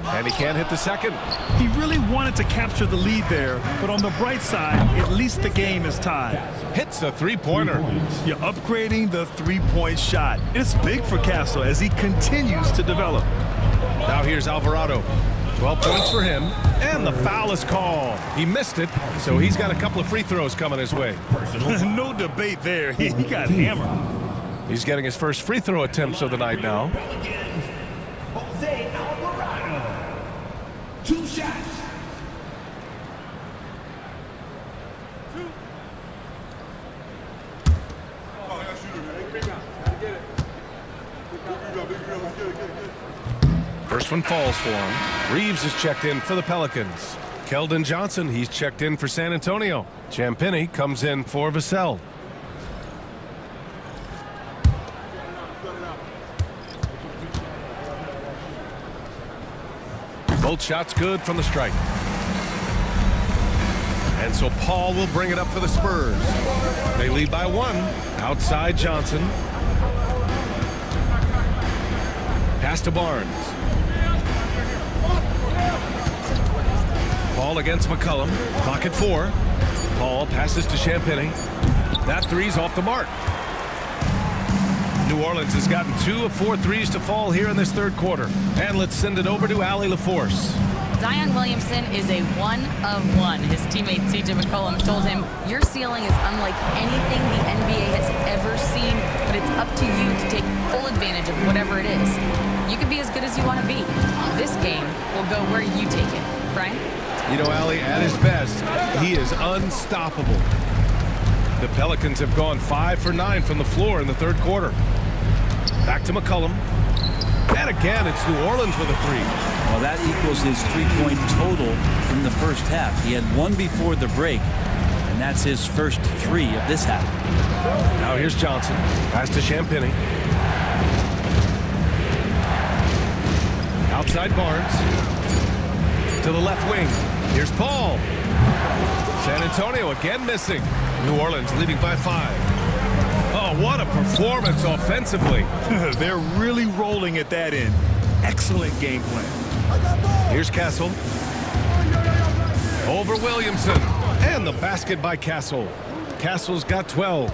[SPEAKER 2] And he can't hit the second.
[SPEAKER 3] He really wanted to capture the lead there, but on the bright side, at least the game is tied.
[SPEAKER 2] Hits a three-pointer.
[SPEAKER 3] You're upgrading the three-point shot. It's big for Castle as he continues to develop.
[SPEAKER 2] Now here's Alvarado. 12 points for him, and the foul is called. He missed it, so he's got a couple of free throws coming his way.
[SPEAKER 3] No debate there. He got hammered.
[SPEAKER 2] He's getting his first free throw attempts of the night now.
[SPEAKER 5] Jose Alvarado. 2 shots.
[SPEAKER 2] First one falls for him. Reeves is checked in for the Pelicans. Keldon Johnson, he's checked in for San Antonio. Champagnie comes in for Vassell. Both shots good from the stripe. And so Paul will bring it up for the Spurs. They lead by 1. Outside Johnson. Pass to Barnes. Paul against McCollum. Clock at 4. Paul passes to Champagnie. That three's off the mark. New Orleans has gotten 2 of 4 threes to fall here in this third quarter. And let's send it over to Allie LaForce.
[SPEAKER 1] Zion Williamson is a 1 of 1. His teammate C.J. McCollum told him, "Your ceiling is unlike anything the NBA has ever seen, but it's up to you to take full advantage of whatever it is. You can be as good as you want to be. This game will go where you take it." Brian?
[SPEAKER 2] You know, Allie, at his best, he is unstoppable. The Pelicans have gone 5 for 9 from the floor in the third quarter. Back to McCollum. And again, it's New Orleans with a 3.
[SPEAKER 4] Well, that equals his 3-point total from the first half. He had 1 before the break, and that's his first 3 of this half.
[SPEAKER 2] Now here's Johnson. Pass to Champagnie. Outside Barnes. To the left wing. Here's Paul. San Antonio again missing. New Orleans leading by 5. Oh, what a performance offensively.
[SPEAKER 3] They're really rolling at that end. Excellent game plan.
[SPEAKER 2] Here's Castle. Over Williamson. And the basket by Castle. Castle's got 12.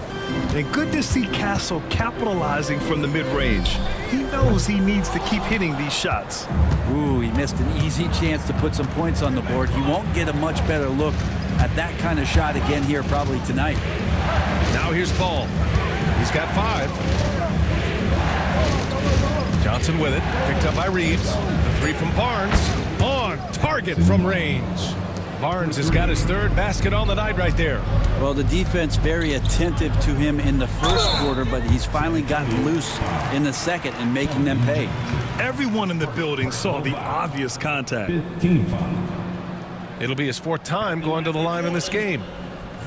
[SPEAKER 3] And good to see Castle capitalizing from the mid-range. He knows he needs to keep hitting these shots.
[SPEAKER 4] Ooh, he missed an easy chance to put some points on the board. He won't get a much better look at that kind of shot again here probably tonight.
[SPEAKER 2] Now here's Paul. He's got 5. Johnson with it. Picked up by Reeves. The 3 from Barnes. On target from range. Barnes has got his 3rd basket on the night right there.
[SPEAKER 4] Well, the defense very attentive to him in the first quarter, but he's finally gotten loose in the second and making them pay.
[SPEAKER 3] Everyone in the building saw the obvious contact.
[SPEAKER 6] 15 foul.
[SPEAKER 2] It'll be his 4th time going to the line in this game.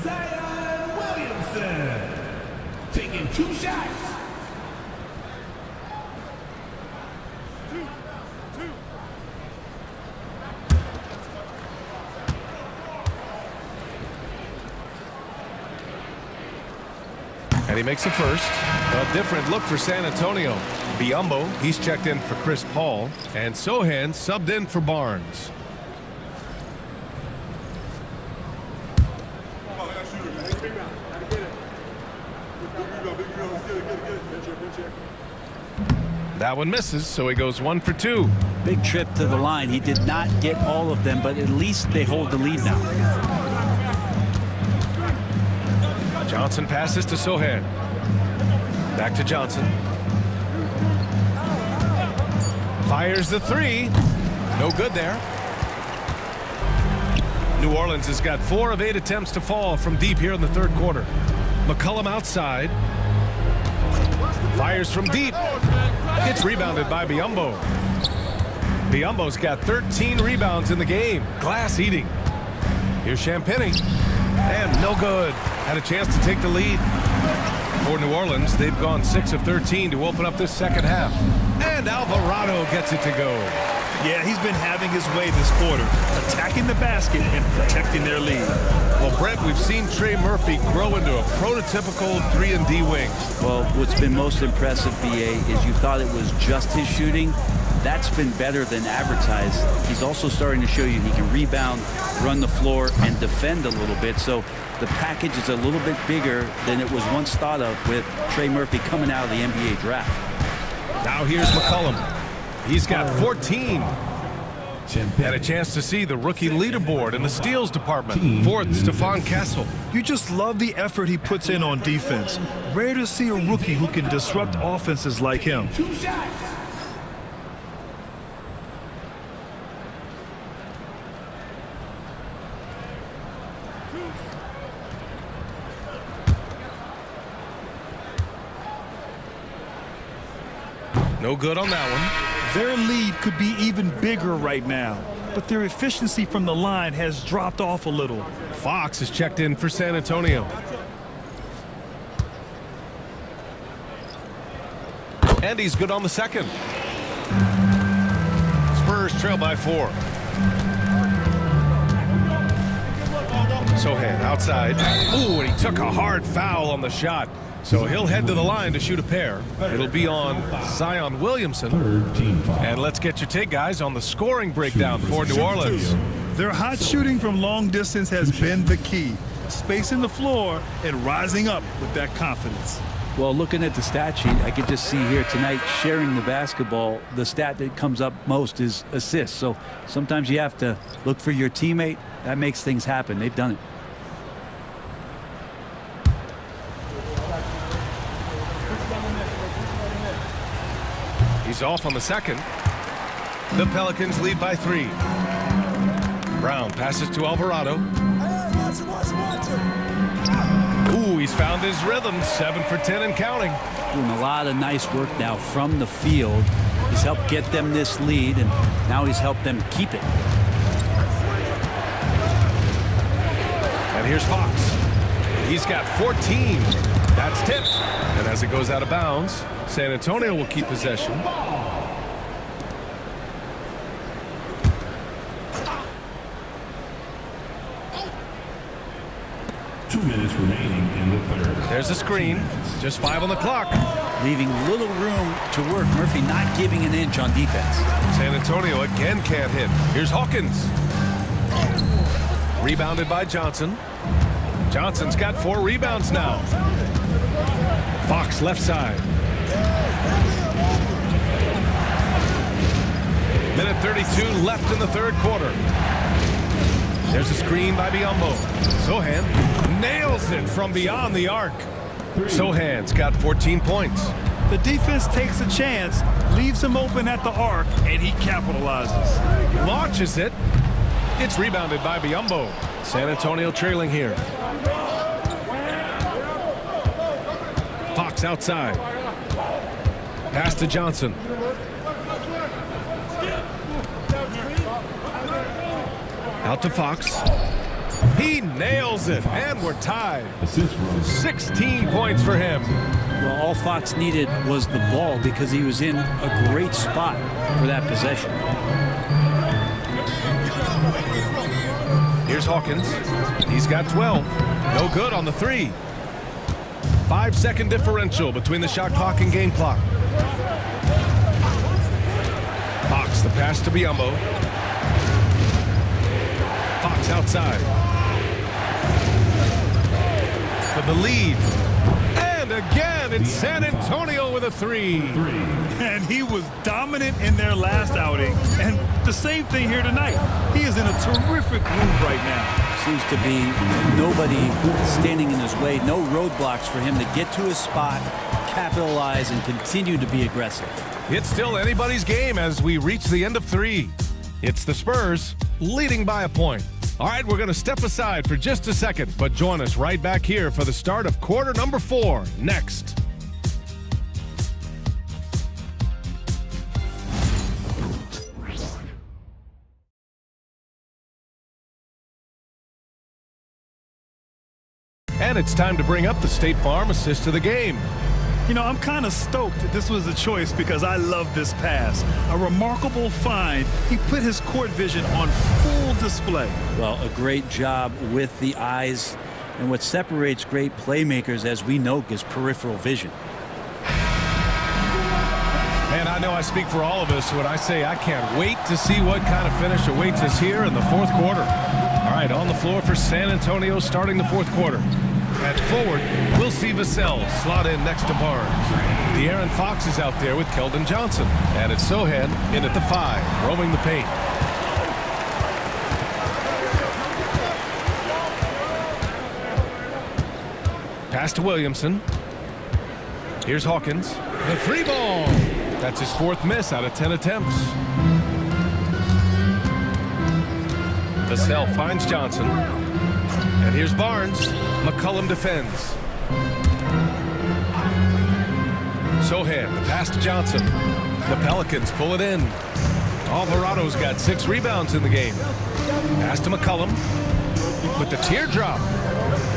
[SPEAKER 5] Zion Williamson. Taking 2 shots.
[SPEAKER 2] And he makes a first. A different look for San Antonio. Biyombo, he's checked in for Chris Paul. And Sohan subbed in for Barnes. That one misses, so he goes 1 for 2.
[SPEAKER 4] Big trip to the line. He did not get all of them, but at least they hold the lead now.
[SPEAKER 2] Johnson passes to Sohan. Back to Johnson. Fires the 3. No good there. New Orleans has got 4 of 8 attempts to fall from deep here in the third quarter. McCollum outside. Fires from deep. It's rebounded by Biyombo. Biyombo's got 13 rebounds in the game. Glass eating. Here's Champagny. And no good. Had a chance to take the lead. For New Orleans, they've gone 6 of 13 to open up this second half. And Alvarado gets it to go.
[SPEAKER 3] Yeah, he's been having his way this quarter, attacking the basket and protecting their lead.
[SPEAKER 2] Well, Brent, we've seen Trey Murphy grow into a prototypical 3-and-D wing.
[SPEAKER 4] Well, what's been most impressive, BA, is you thought it was just his shooting. That's been better than advertised. He's also starting to show you he can rebound, run the floor, and defend a little bit. So the package is a little bit bigger than it was once thought of with Trey Murphy coming out of the NBA draft.
[SPEAKER 2] Now here's McCollum. He's got 14. And a chance to see the rookie leaderboard in the steals department. Fourth, Stephon Castle.
[SPEAKER 3] You just love the effort he puts in on defense. Rare to see a rookie who can disrupt offenses like him.
[SPEAKER 2] No good on that one.
[SPEAKER 3] Their lead could be even bigger right now, but their efficiency from the line has dropped off a little.
[SPEAKER 2] Fox is checked in for San Antonio. And he's good on the second. Spurs trail by 4. Sohan outside. Ooh, and he took a hard foul on the shot. So he'll head to the line to shoot a pair. It'll be on Zion Williamson. And let's get your take, guys, on the scoring breakdown for New Orleans.
[SPEAKER 3] Their hot shooting from long distance has been the key. Spacing the floor and rising up with that confidence.
[SPEAKER 4] Well, looking at the stat sheet, I could just see here tonight sharing the basketball. The stat that comes up most is assists. So sometimes you have to look for your teammate. That makes things happen. They've done it.
[SPEAKER 2] He's off on the second. The Pelicans lead by 3. Brown passes to Alvarado. Ooh, he's found his rhythm. 7 for 10 and counting.
[SPEAKER 4] Doing a lot of nice work now from the field. He's helped get them this lead, and now he's helped them keep it.
[SPEAKER 2] And here's Fox. He's got 14. That's tipped. And as it goes out of bounds, San Antonio will keep possession.
[SPEAKER 6] Remaining in the third.
[SPEAKER 2] There's a screen. Just 5 on the clock.
[SPEAKER 4] Leaving little room to work. Murphy not giving an inch on defense.
[SPEAKER 2] San Antonio again can't hit. Here's Hawkins. Rebounded by Johnson. Johnson's got 4 rebounds now. Fox left side. Minute 32 left in the third quarter. There's a screen by Biyombo. Sohan nails it from beyond the arc. Sohan's got 14 points.
[SPEAKER 3] The defense takes a chance, leaves him open at the arc, and he capitalizes.
[SPEAKER 2] Launches it. It's rebounded by Biyombo. San Antonio trailing here. Fox outside. Pass to Johnson. Out to Fox. He nails it, and we're tied. 16 points for him.
[SPEAKER 4] Well, all Fox needed was the ball because he was in a great spot for that possession. Here's
[SPEAKER 2] Hawkins. He's got 12. No good on the 3. 5-second differential between the shot clock and game clock. Fox, the pass to Biyombo. Fox outside. For the lead. And again, it's San Antonio with a 3.
[SPEAKER 3] And he was dominant in their last outing. And the same thing here tonight. He is in a terrific groove right now.
[SPEAKER 4] Seems to be nobody standing in his way, no roadblocks for him to get to his spot, capitalize, and continue to be aggressive.
[SPEAKER 2] It's still anybody's game as we reach the end of 3. It's the Spurs leading by a point. All right, we're going to step aside for just a second, but join us right back here for the start of quarter number 4 next. And it's time to bring up the State Farm assist of the game.
[SPEAKER 3] You know, I'm kind of stoked that this was a choice because I love this pass. A remarkable find. He put his court vision on full display.
[SPEAKER 4] Well, a great job with the eyes. And what separates great playmakers, as we know, is peripheral vision.
[SPEAKER 2] And I know I speak for all of us when I say I can't wait to see what kind of finish awaits us here in the 4th quarter. All right, on the floor for San Antonio starting the 4th quarter. At forward, we'll see Vassell slot in next to Barnes. De'Aaron Fox is out there with Keldon Johnson. And it's Sohan in at the 5, roaming the paint. Pass to Williamson. Here's Hawkins. The 3 ball. That's his 4th miss out of 10 attempts. Vassell finds Johnson. And here's Barnes. McCollum defends. Sohan, the pass to Johnson. The Pelicans pull it in. Alvarado's got 6 rebounds in the game. Pass to McCollum with the teardrop.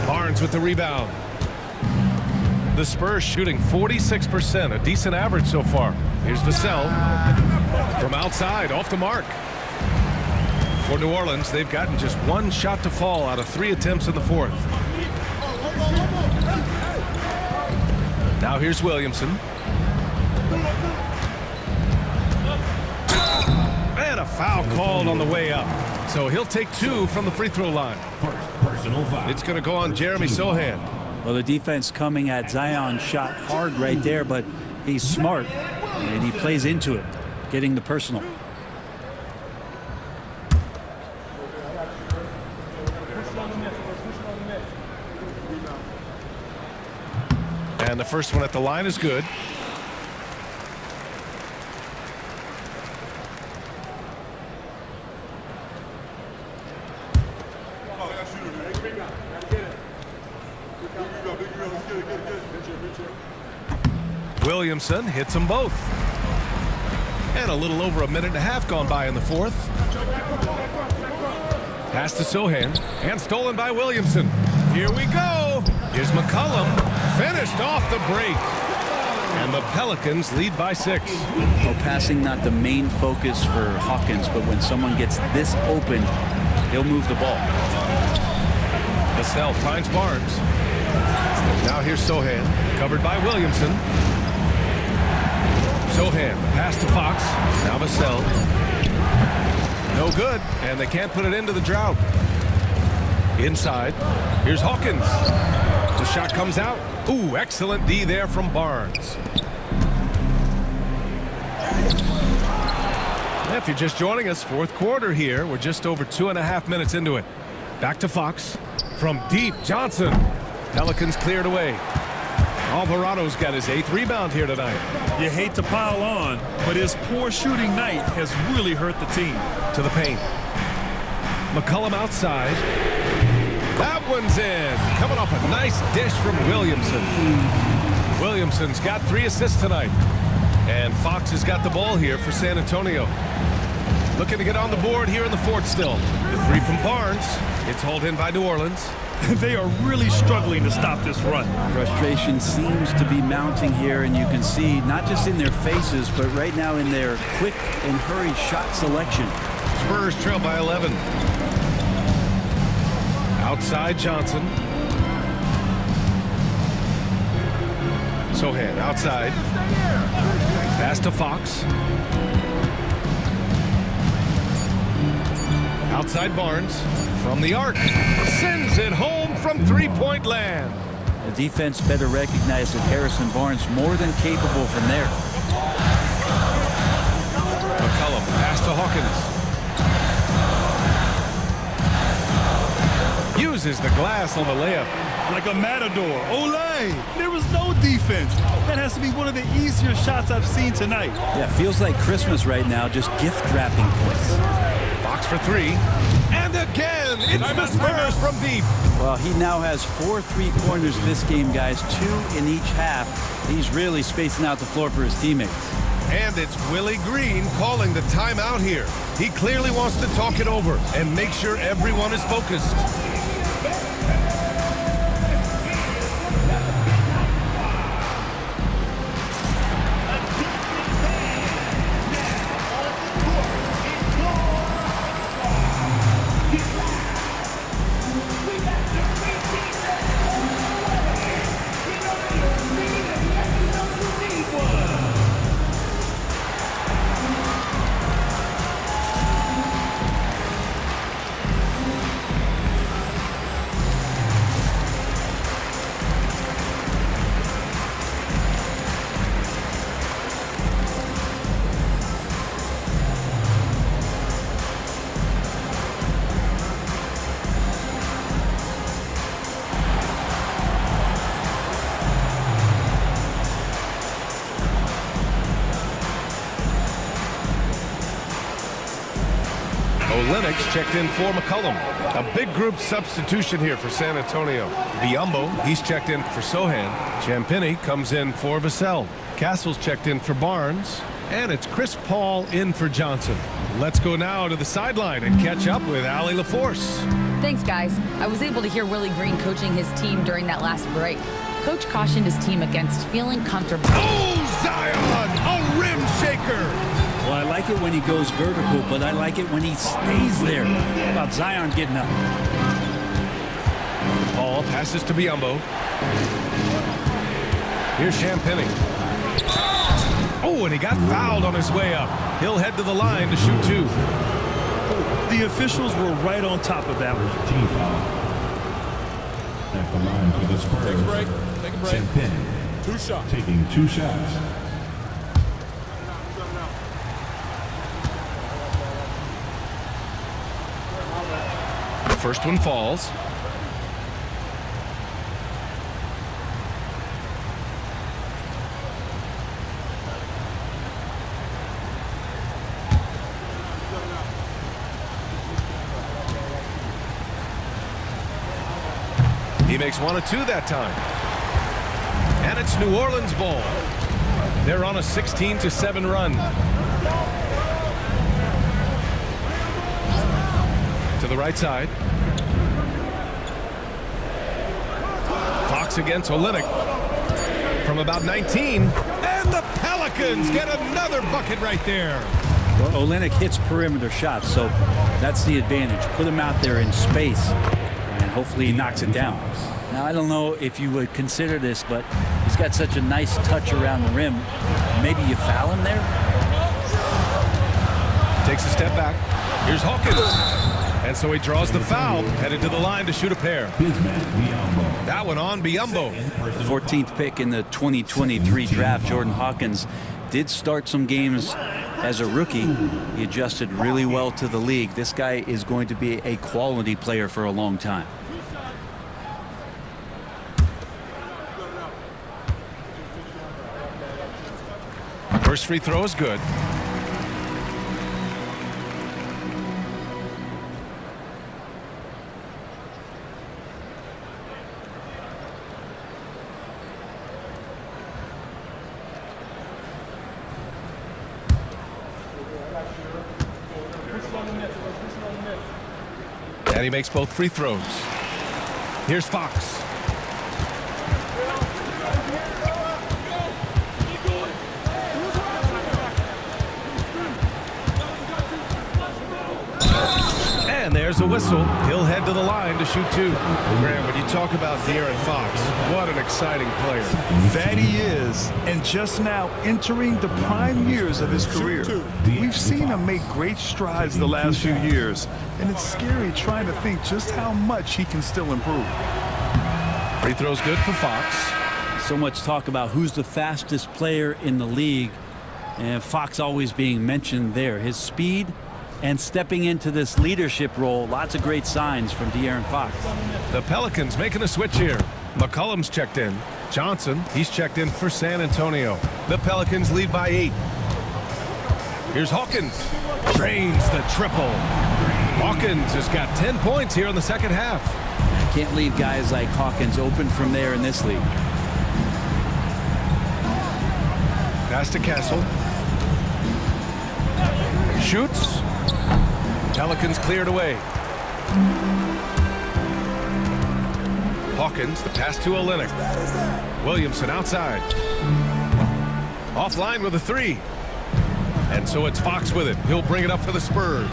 [SPEAKER 2] Barnes with the rebound. The Spurs shooting 46%, a decent average so far. Here's Vassell from outside, off the mark. For New Orleans, they've gotten just 1 shot to fall out of 3 attempts in the 4th. Now here's Williamson. And a foul called on the way up. So he'll take 2 from the free throw line.
[SPEAKER 6] Personal foul.
[SPEAKER 2] It's going to go on Jeremy Sohan.
[SPEAKER 4] Well, the defense coming at Zion shot hard right there, but he's smart, and he plays into it, getting the personal.
[SPEAKER 2] And the first one at the line is good. Williamson hits them both. And a little over a minute and a half gone by in the 4th. Pass to Sohan and stolen by Williamson. Here we go. Here's McCollum, finished off the break. And the Pelicans lead by 6.
[SPEAKER 4] Well, passing not the main focus for Hawkins, but when someone gets this open, he'll move the ball.
[SPEAKER 2] Vassell finds Barnes. Now here's Sohan, covered by Williamson. Sohan, the pass to Fox. Now Vassell. No good, and they can't put it into the drought. Inside, here's Hawkins. The shot comes out. Ooh, excellent D there from Barnes. If you're just joining us, 4th quarter here. We're just over 2.5 minutes into it. Back to Fox. From deep, Johnson. Pelicans cleared away. Alvarado's got his 8th rebound here tonight.
[SPEAKER 3] You hate to pile on, but his poor shooting night has really hurt the team.
[SPEAKER 2] To the paint. McCollum outside. That one's in. Coming off a nice dish from Williamson. Williamson's got 3 assists tonight. And Fox has got the ball here for San Antonio. Looking to get on the board here in the 4th still. The 3 from Barnes. It's hauled in by New Orleans.
[SPEAKER 3] They are really struggling to stop this run.
[SPEAKER 4] Frustration seems to be mounting here, and you can see not just in their faces, but right now in their quick and hurried shot selection.
[SPEAKER 2] Spurs trail by 11. Outside Johnson. Sohan outside. Pass to Fox. Outside Barnes. From the arc. Sends it home from three-point land.
[SPEAKER 4] The defense better recognize that Harrison Barnes more than capable from there.
[SPEAKER 2] McCollum, pass to Hawkins. Uses the glass on the layup.
[SPEAKER 3] Like a matador. Olay! There was no defense. That has to be one of the easier shots I've seen tonight.
[SPEAKER 4] Yeah, feels like Christmas right now, just gift wrapping points.
[SPEAKER 2] Fox for three. And again, it's the Spurs from deep.
[SPEAKER 4] Well, he now has 4 3-pointers this game, guys, 2 in each half. He's really spacing out the floor for his teammates.
[SPEAKER 2] And it's Willie Green calling the timeout here. He clearly wants to talk it over and make sure everyone is focused. Lennox checked in for McCollum. A big group substitution here for San Antonio. Biyombo, he's checked in for Sohan. Champagnie comes in for Vassell. Castle's checked in for Barnes. And it's Chris Paul in for Johnson. Let's go now to the sideline and catch up with Allie LaForce.
[SPEAKER 1] Thanks, guys. I was able to hear Willie Green coaching his team during that last break. Coach cautioned his team against feeling comfortable.
[SPEAKER 2] Oh, Zion, a rim shaker.
[SPEAKER 4] Well, I like it when he goes vertical, but I like it when he stays there. How about Zion getting up?
[SPEAKER 2] Paul passes to Biyombo. Here's Champagnie. Oh, and he got fouled on his way up. He'll head to the line to shoot 2.
[SPEAKER 3] The officials were right on top of that one.
[SPEAKER 6] Team foul. At the line for the Spurs.
[SPEAKER 7] Take a break. Take a break.
[SPEAKER 6] Champagne.
[SPEAKER 7] 2 shots.
[SPEAKER 6] Taking 2 shots.
[SPEAKER 2] First one falls. He makes 1 of 2 that time. And it's New Orleans ball. They're on a 16-7 run. To the right side. Fox against Olynyk from about 19. And the Pelicans get another bucket right there.
[SPEAKER 4] Well, Olynyk hits perimeter shots, so that's the advantage. Put him out there in space, and hopefully he knocks it down. Now, I don't know if you would consider this, but he's got such a nice touch around the rim. Maybe you foul him there?
[SPEAKER 2] Takes a step back. Here's Hawkins. And so he draws the foul, headed to the line to shoot a pair. That one on Biyombo.
[SPEAKER 4] The 14th pick in the 2023 draft, Jordan Hawkins, did start some games as a rookie. He adjusted really well to the league. This guy is going to be a quality player for a long time.
[SPEAKER 2] First free throw is good. And he makes both free throws. Here's Fox. And there's the whistle. He'll head to the line to shoot 2. Graham, when you talk about De'Aaron Fox, what an exciting player.
[SPEAKER 3] That he is, and just now entering the prime years of his career. We've seen him make great strides the last few years, and it's scary trying to think just how much he can still improve.
[SPEAKER 2] Free throw's good for Fox.
[SPEAKER 4] So much talk about who's the fastest player in the league, and Fox always being mentioned there. His speed and stepping into this leadership role, lots of great signs from De'Aaron Fox.
[SPEAKER 2] The Pelicans making a switch here. McCollum's checked in. Johnson, he's checked in for San Antonio. The Pelicans lead by 8. Here's Hawkins. Drains the triple. Hawkins has got 10 points here in the second half.
[SPEAKER 4] Can't leave guys like Hawkins open from there in this league.
[SPEAKER 2] Pass to Castle. Shoots. Pelicans cleared away. Hawkins, the pass to Olynyk. Williamson outside. Offline with a 3. And so it's Fox with it. He'll bring it up for the Spurs.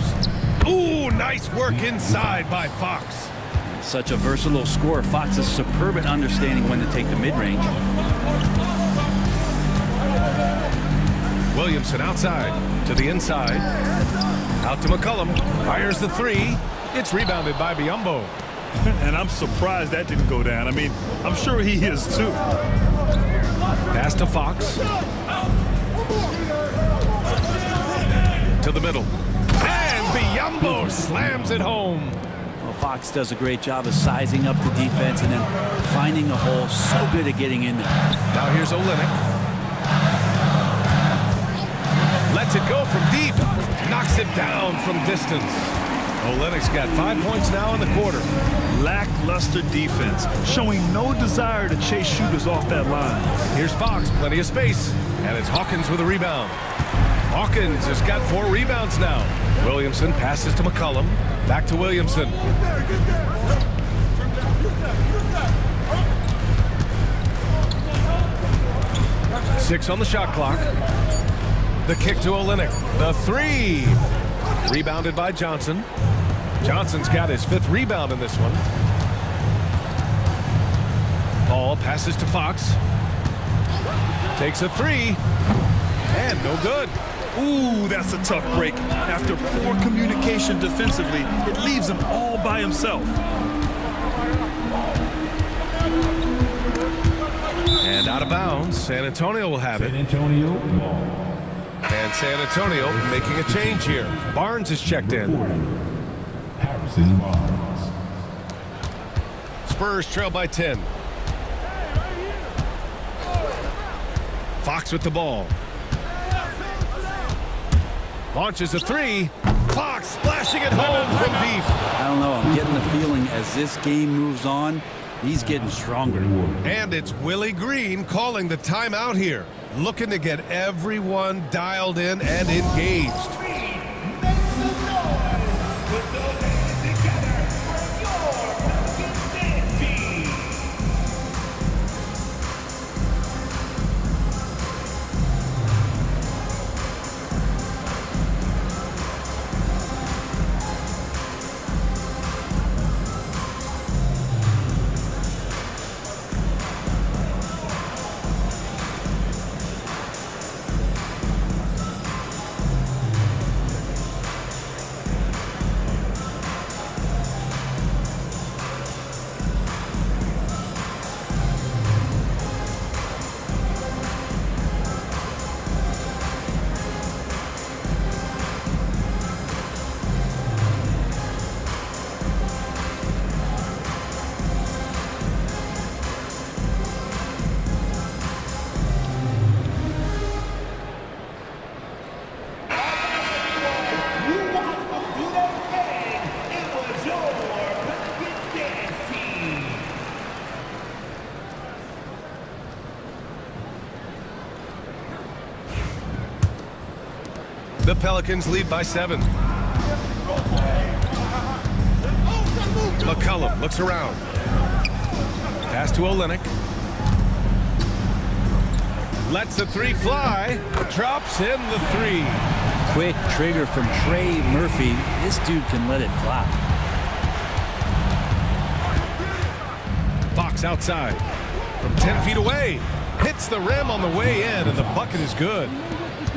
[SPEAKER 2] Ooh, nice work inside by Fox.
[SPEAKER 4] Such a versatile scorer. Fox is superb at understanding when to take the mid-range.
[SPEAKER 2] Williamson outside to the inside. Out to McCollum. Fires the 3. It's rebounded by Biyombo.
[SPEAKER 3] And I'm surprised that didn't go down. I mean, I'm sure he is too.
[SPEAKER 2] Pass to Fox. To the middle. And Biyombo slams it home.
[SPEAKER 4] Well, Fox does a great job of sizing up the defense and then finding a hole. So good at getting in there.
[SPEAKER 2] Now here's Olynyk. Lets it go from deep. Knocks it down from distance. Olynyk's got 5 points now in the quarter.
[SPEAKER 3] Lackluster defense, showing no desire to chase shooters off that line.
[SPEAKER 2] Here's Fox, plenty of space. And it's Hawkins with a rebound. Hawkins has got 4 rebounds now. Williamson passes to McCollum. Back to Williamson. 6 on the shot clock. The kick to Olynyk. The 3. Rebounded by Johnson. Johnson's got his 5th rebound in this one. Ball passes to Fox. Takes a 3. And no good.
[SPEAKER 3] Ooh, that's a tough break. After poor communication defensively, it leaves him all by himself.
[SPEAKER 2] And out of bounds. San Antonio will have it.
[SPEAKER 6] San Antonio ball.
[SPEAKER 2] And San Antonio making a change here. Barnes is checked in.
[SPEAKER 6] Harrison Barnes.
[SPEAKER 2] Spurs trail by 10. Fox with the ball. Launches a 3. Fox splashing it home from deep.
[SPEAKER 4] I don't know. I'm getting the feeling as this game moves on, he's getting stronger.
[SPEAKER 2] And it's Willie Green calling the timeout here. Looking to get everyone dialed in and engaged. The Pelicans lead by 7. McCollum looks around. Pass to Olynyk. Lets the 3 fly. Drops in the 3.
[SPEAKER 4] Quick trigger from Trey Murphy. This dude can let it fly.
[SPEAKER 2] Fox outside. From 10 feet away. Hits the rim on the way in, and the bucket is good.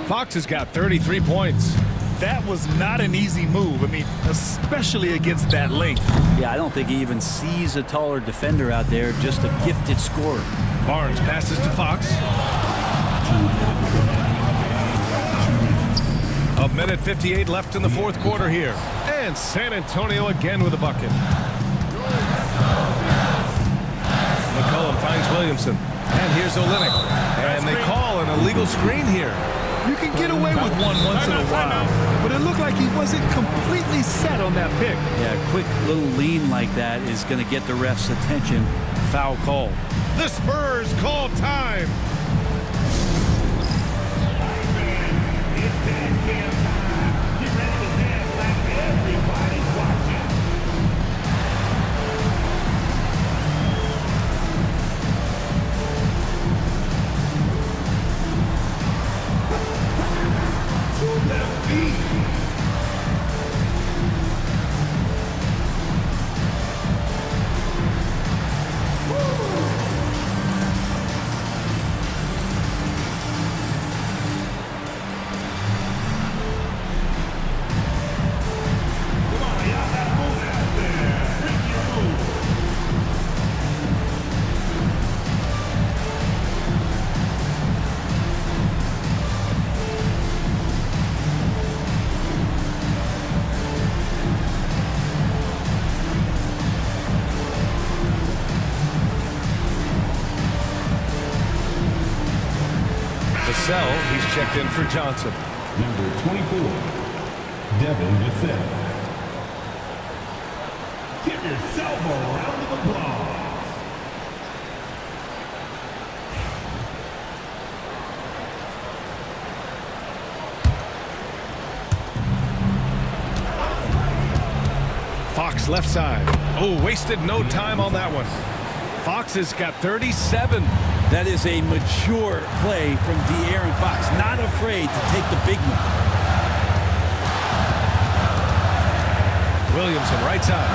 [SPEAKER 2] Fox has got 33 points.
[SPEAKER 3] That was not an easy move. I mean, especially against that length.
[SPEAKER 4] Yeah, I don't think he even sees a taller defender out there, just a gifted scorer.
[SPEAKER 2] Barnes passes to Fox. A minute 58 left in the fourth quarter here. And San Antonio again with a bucket. McCollum finds Williamson. And here's Olynyk. And they call an illegal screen here.
[SPEAKER 3] You can get away with one once in a while, but it looked like he wasn't completely set on that pick.
[SPEAKER 4] Yeah, a quick little lean like that is going to get the ref's attention. Foul call.
[SPEAKER 2] The Spurs call time.
[SPEAKER 5] It's dance cam time. Get ready to dance like everybody's watching. To the beat.
[SPEAKER 2] Vassell, he's checked in for Johnson.
[SPEAKER 6] Number 24, Devin Vassell.
[SPEAKER 5] Give yourself a round of applause.
[SPEAKER 2] Fox left side. Oh, wasted no time on that one. Fox has got 37.
[SPEAKER 4] That is a mature play from De'Aaron Fox. Not afraid to take the big one.
[SPEAKER 2] Williamson right side.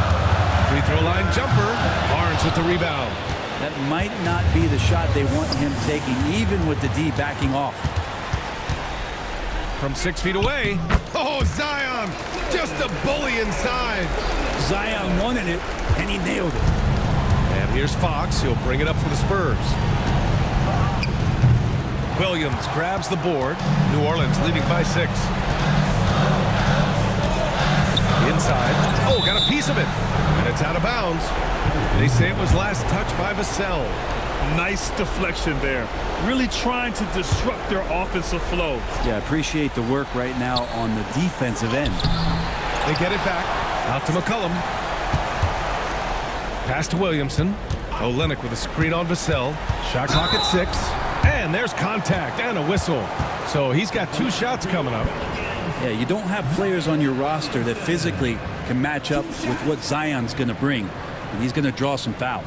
[SPEAKER 2] Free throw line jumper. Barnes with the rebound.
[SPEAKER 4] That might not be the shot they want him taking, even with the D backing off.
[SPEAKER 2] From 6 feet away. Oh, Zion. Just a bully inside.
[SPEAKER 4] Zion wanted it, and he nailed it.
[SPEAKER 2] And here's Fox. He'll bring it up for the Spurs. Williams grabs the board. New Orleans leading by 6. Inside. Oh, got a piece of it. And it's out of bounds. They say it was last touched by Vassell.
[SPEAKER 3] Nice deflection there. Really trying to disrupt their offensive flow.
[SPEAKER 4] Yeah, appreciate the work right now on the defensive end.
[SPEAKER 2] They get it back. Out to McCollum. Pass to Williamson. Olynyk with a screen on Vassell. Shot clock at 6. And there's contact and a whistle. So he's got 2 shots coming up.
[SPEAKER 4] Yeah, you don't have players on your roster that physically can match up with what Zion's going to bring. And he's going to draw some fouls.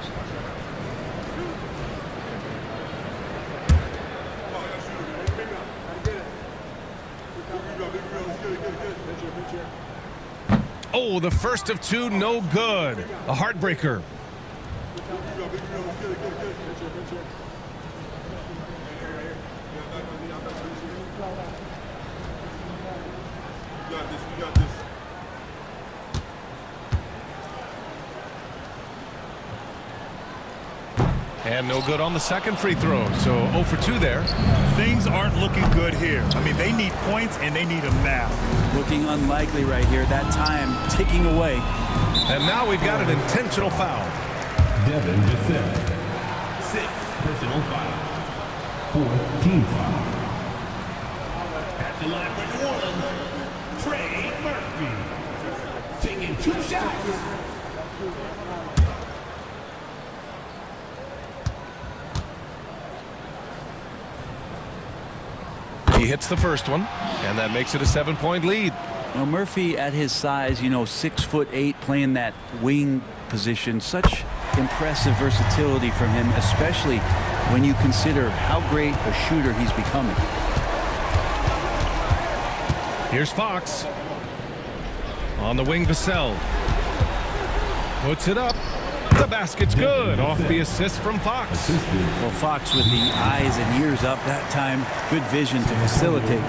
[SPEAKER 2] Oh, the first of 2, no good. A heartbreaker. And no good on the second free throw. So 0 for 2 there.
[SPEAKER 3] Things aren't looking good here. I mean, they need points, and they need them now.
[SPEAKER 4] Looking unlikely right here. That time ticking away.
[SPEAKER 2] And now we've got an intentional foul.
[SPEAKER 6] Devin Vassell.
[SPEAKER 5] 6 personal foul.
[SPEAKER 6] 4th team foul.
[SPEAKER 5] At the line for New Orleans, Trey Murphy. Taking 2 shots.
[SPEAKER 2] He hits the first one, and that makes it a 7-point lead.
[SPEAKER 4] Now Murphy at his size, 6'8", playing that wing position, such impressive versatility from him, especially when you consider how great a shooter he's becoming.
[SPEAKER 2] Here's Fox. On the wing, Vassell. Puts it up. The basket's good off the assist from Fox.
[SPEAKER 4] Well, Fox with the eyes and ears up that time. Good vision to facilitate.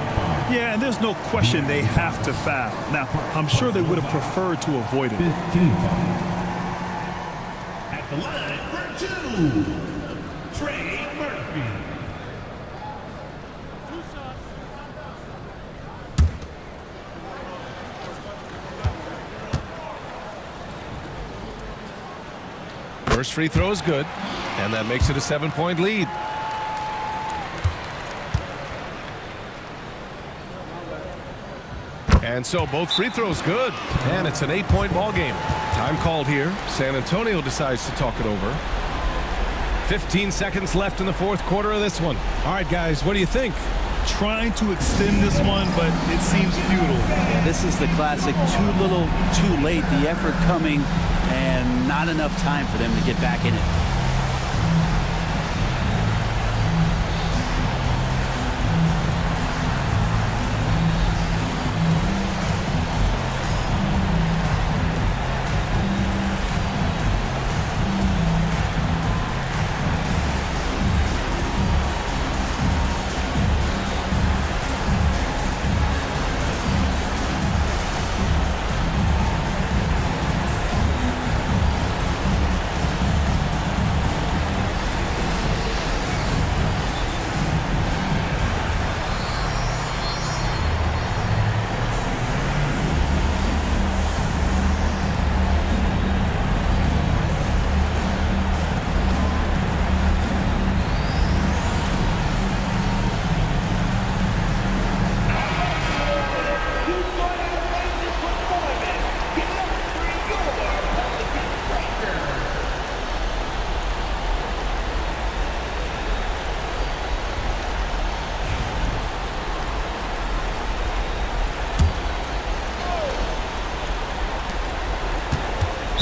[SPEAKER 3] Yeah, and there's no question they have to foul. Now, I'm sure they would have preferred to avoid it.
[SPEAKER 6] 15 fouls.
[SPEAKER 5] At the line for 2, Trey Murphy.
[SPEAKER 2] First free throw is good, and that makes it a 7-point lead. And so both free throws good, and it's an 8-point ball game. Time called here. San Antonio decides to talk it over. 15 seconds left in the fourth quarter of this one. All right, guys, what do you think?
[SPEAKER 3] Trying to extend this one, but it seems futile.
[SPEAKER 4] This is the classic too little, too late. The effort coming and not enough time for them to get back in it.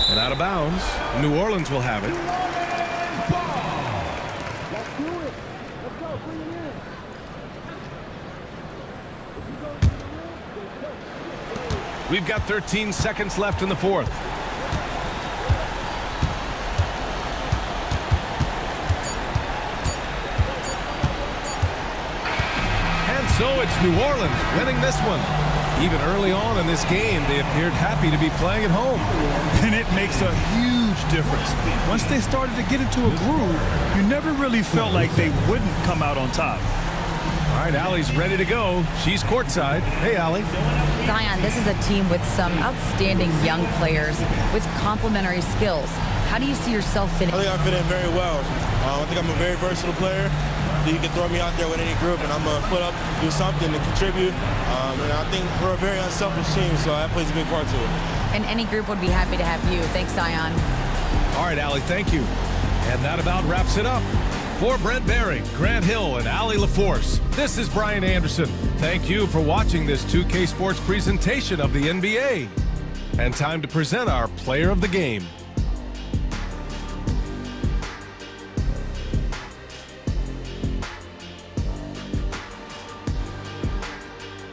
[SPEAKER 2] And out of bounds. New Orleans will have it. We've got 13 seconds left in the fourth. And so it's New Orleans winning this one. Even early on in this game, they appeared happy to be playing at home.
[SPEAKER 3] And it makes a huge difference. Once they started to get into a groove, you never really felt like they wouldn't come out on top.
[SPEAKER 2] All right, Allie's ready to go. She's courtside. Hey, Allie.
[SPEAKER 1] Zion, this is a team with some outstanding young players with complementary skills. How do you see yourself fitting?
[SPEAKER 10] I think I fit in very well. I think I'm a very versatile player. You can throw me out there with any group, and I'm going to put up, do something to contribute. And I think we're a very unselfish team, so that plays a big part to it.
[SPEAKER 1] And any group would be happy to have you. Thanks, Zion.
[SPEAKER 2] All right, Allie, thank you. And that about wraps it up. For Brent Barry, Grant Hill, and Allie LaForce, this is Brian Anderson. Thank you for watching this 2K Sports presentation of the NBA. And time to present our player of the game.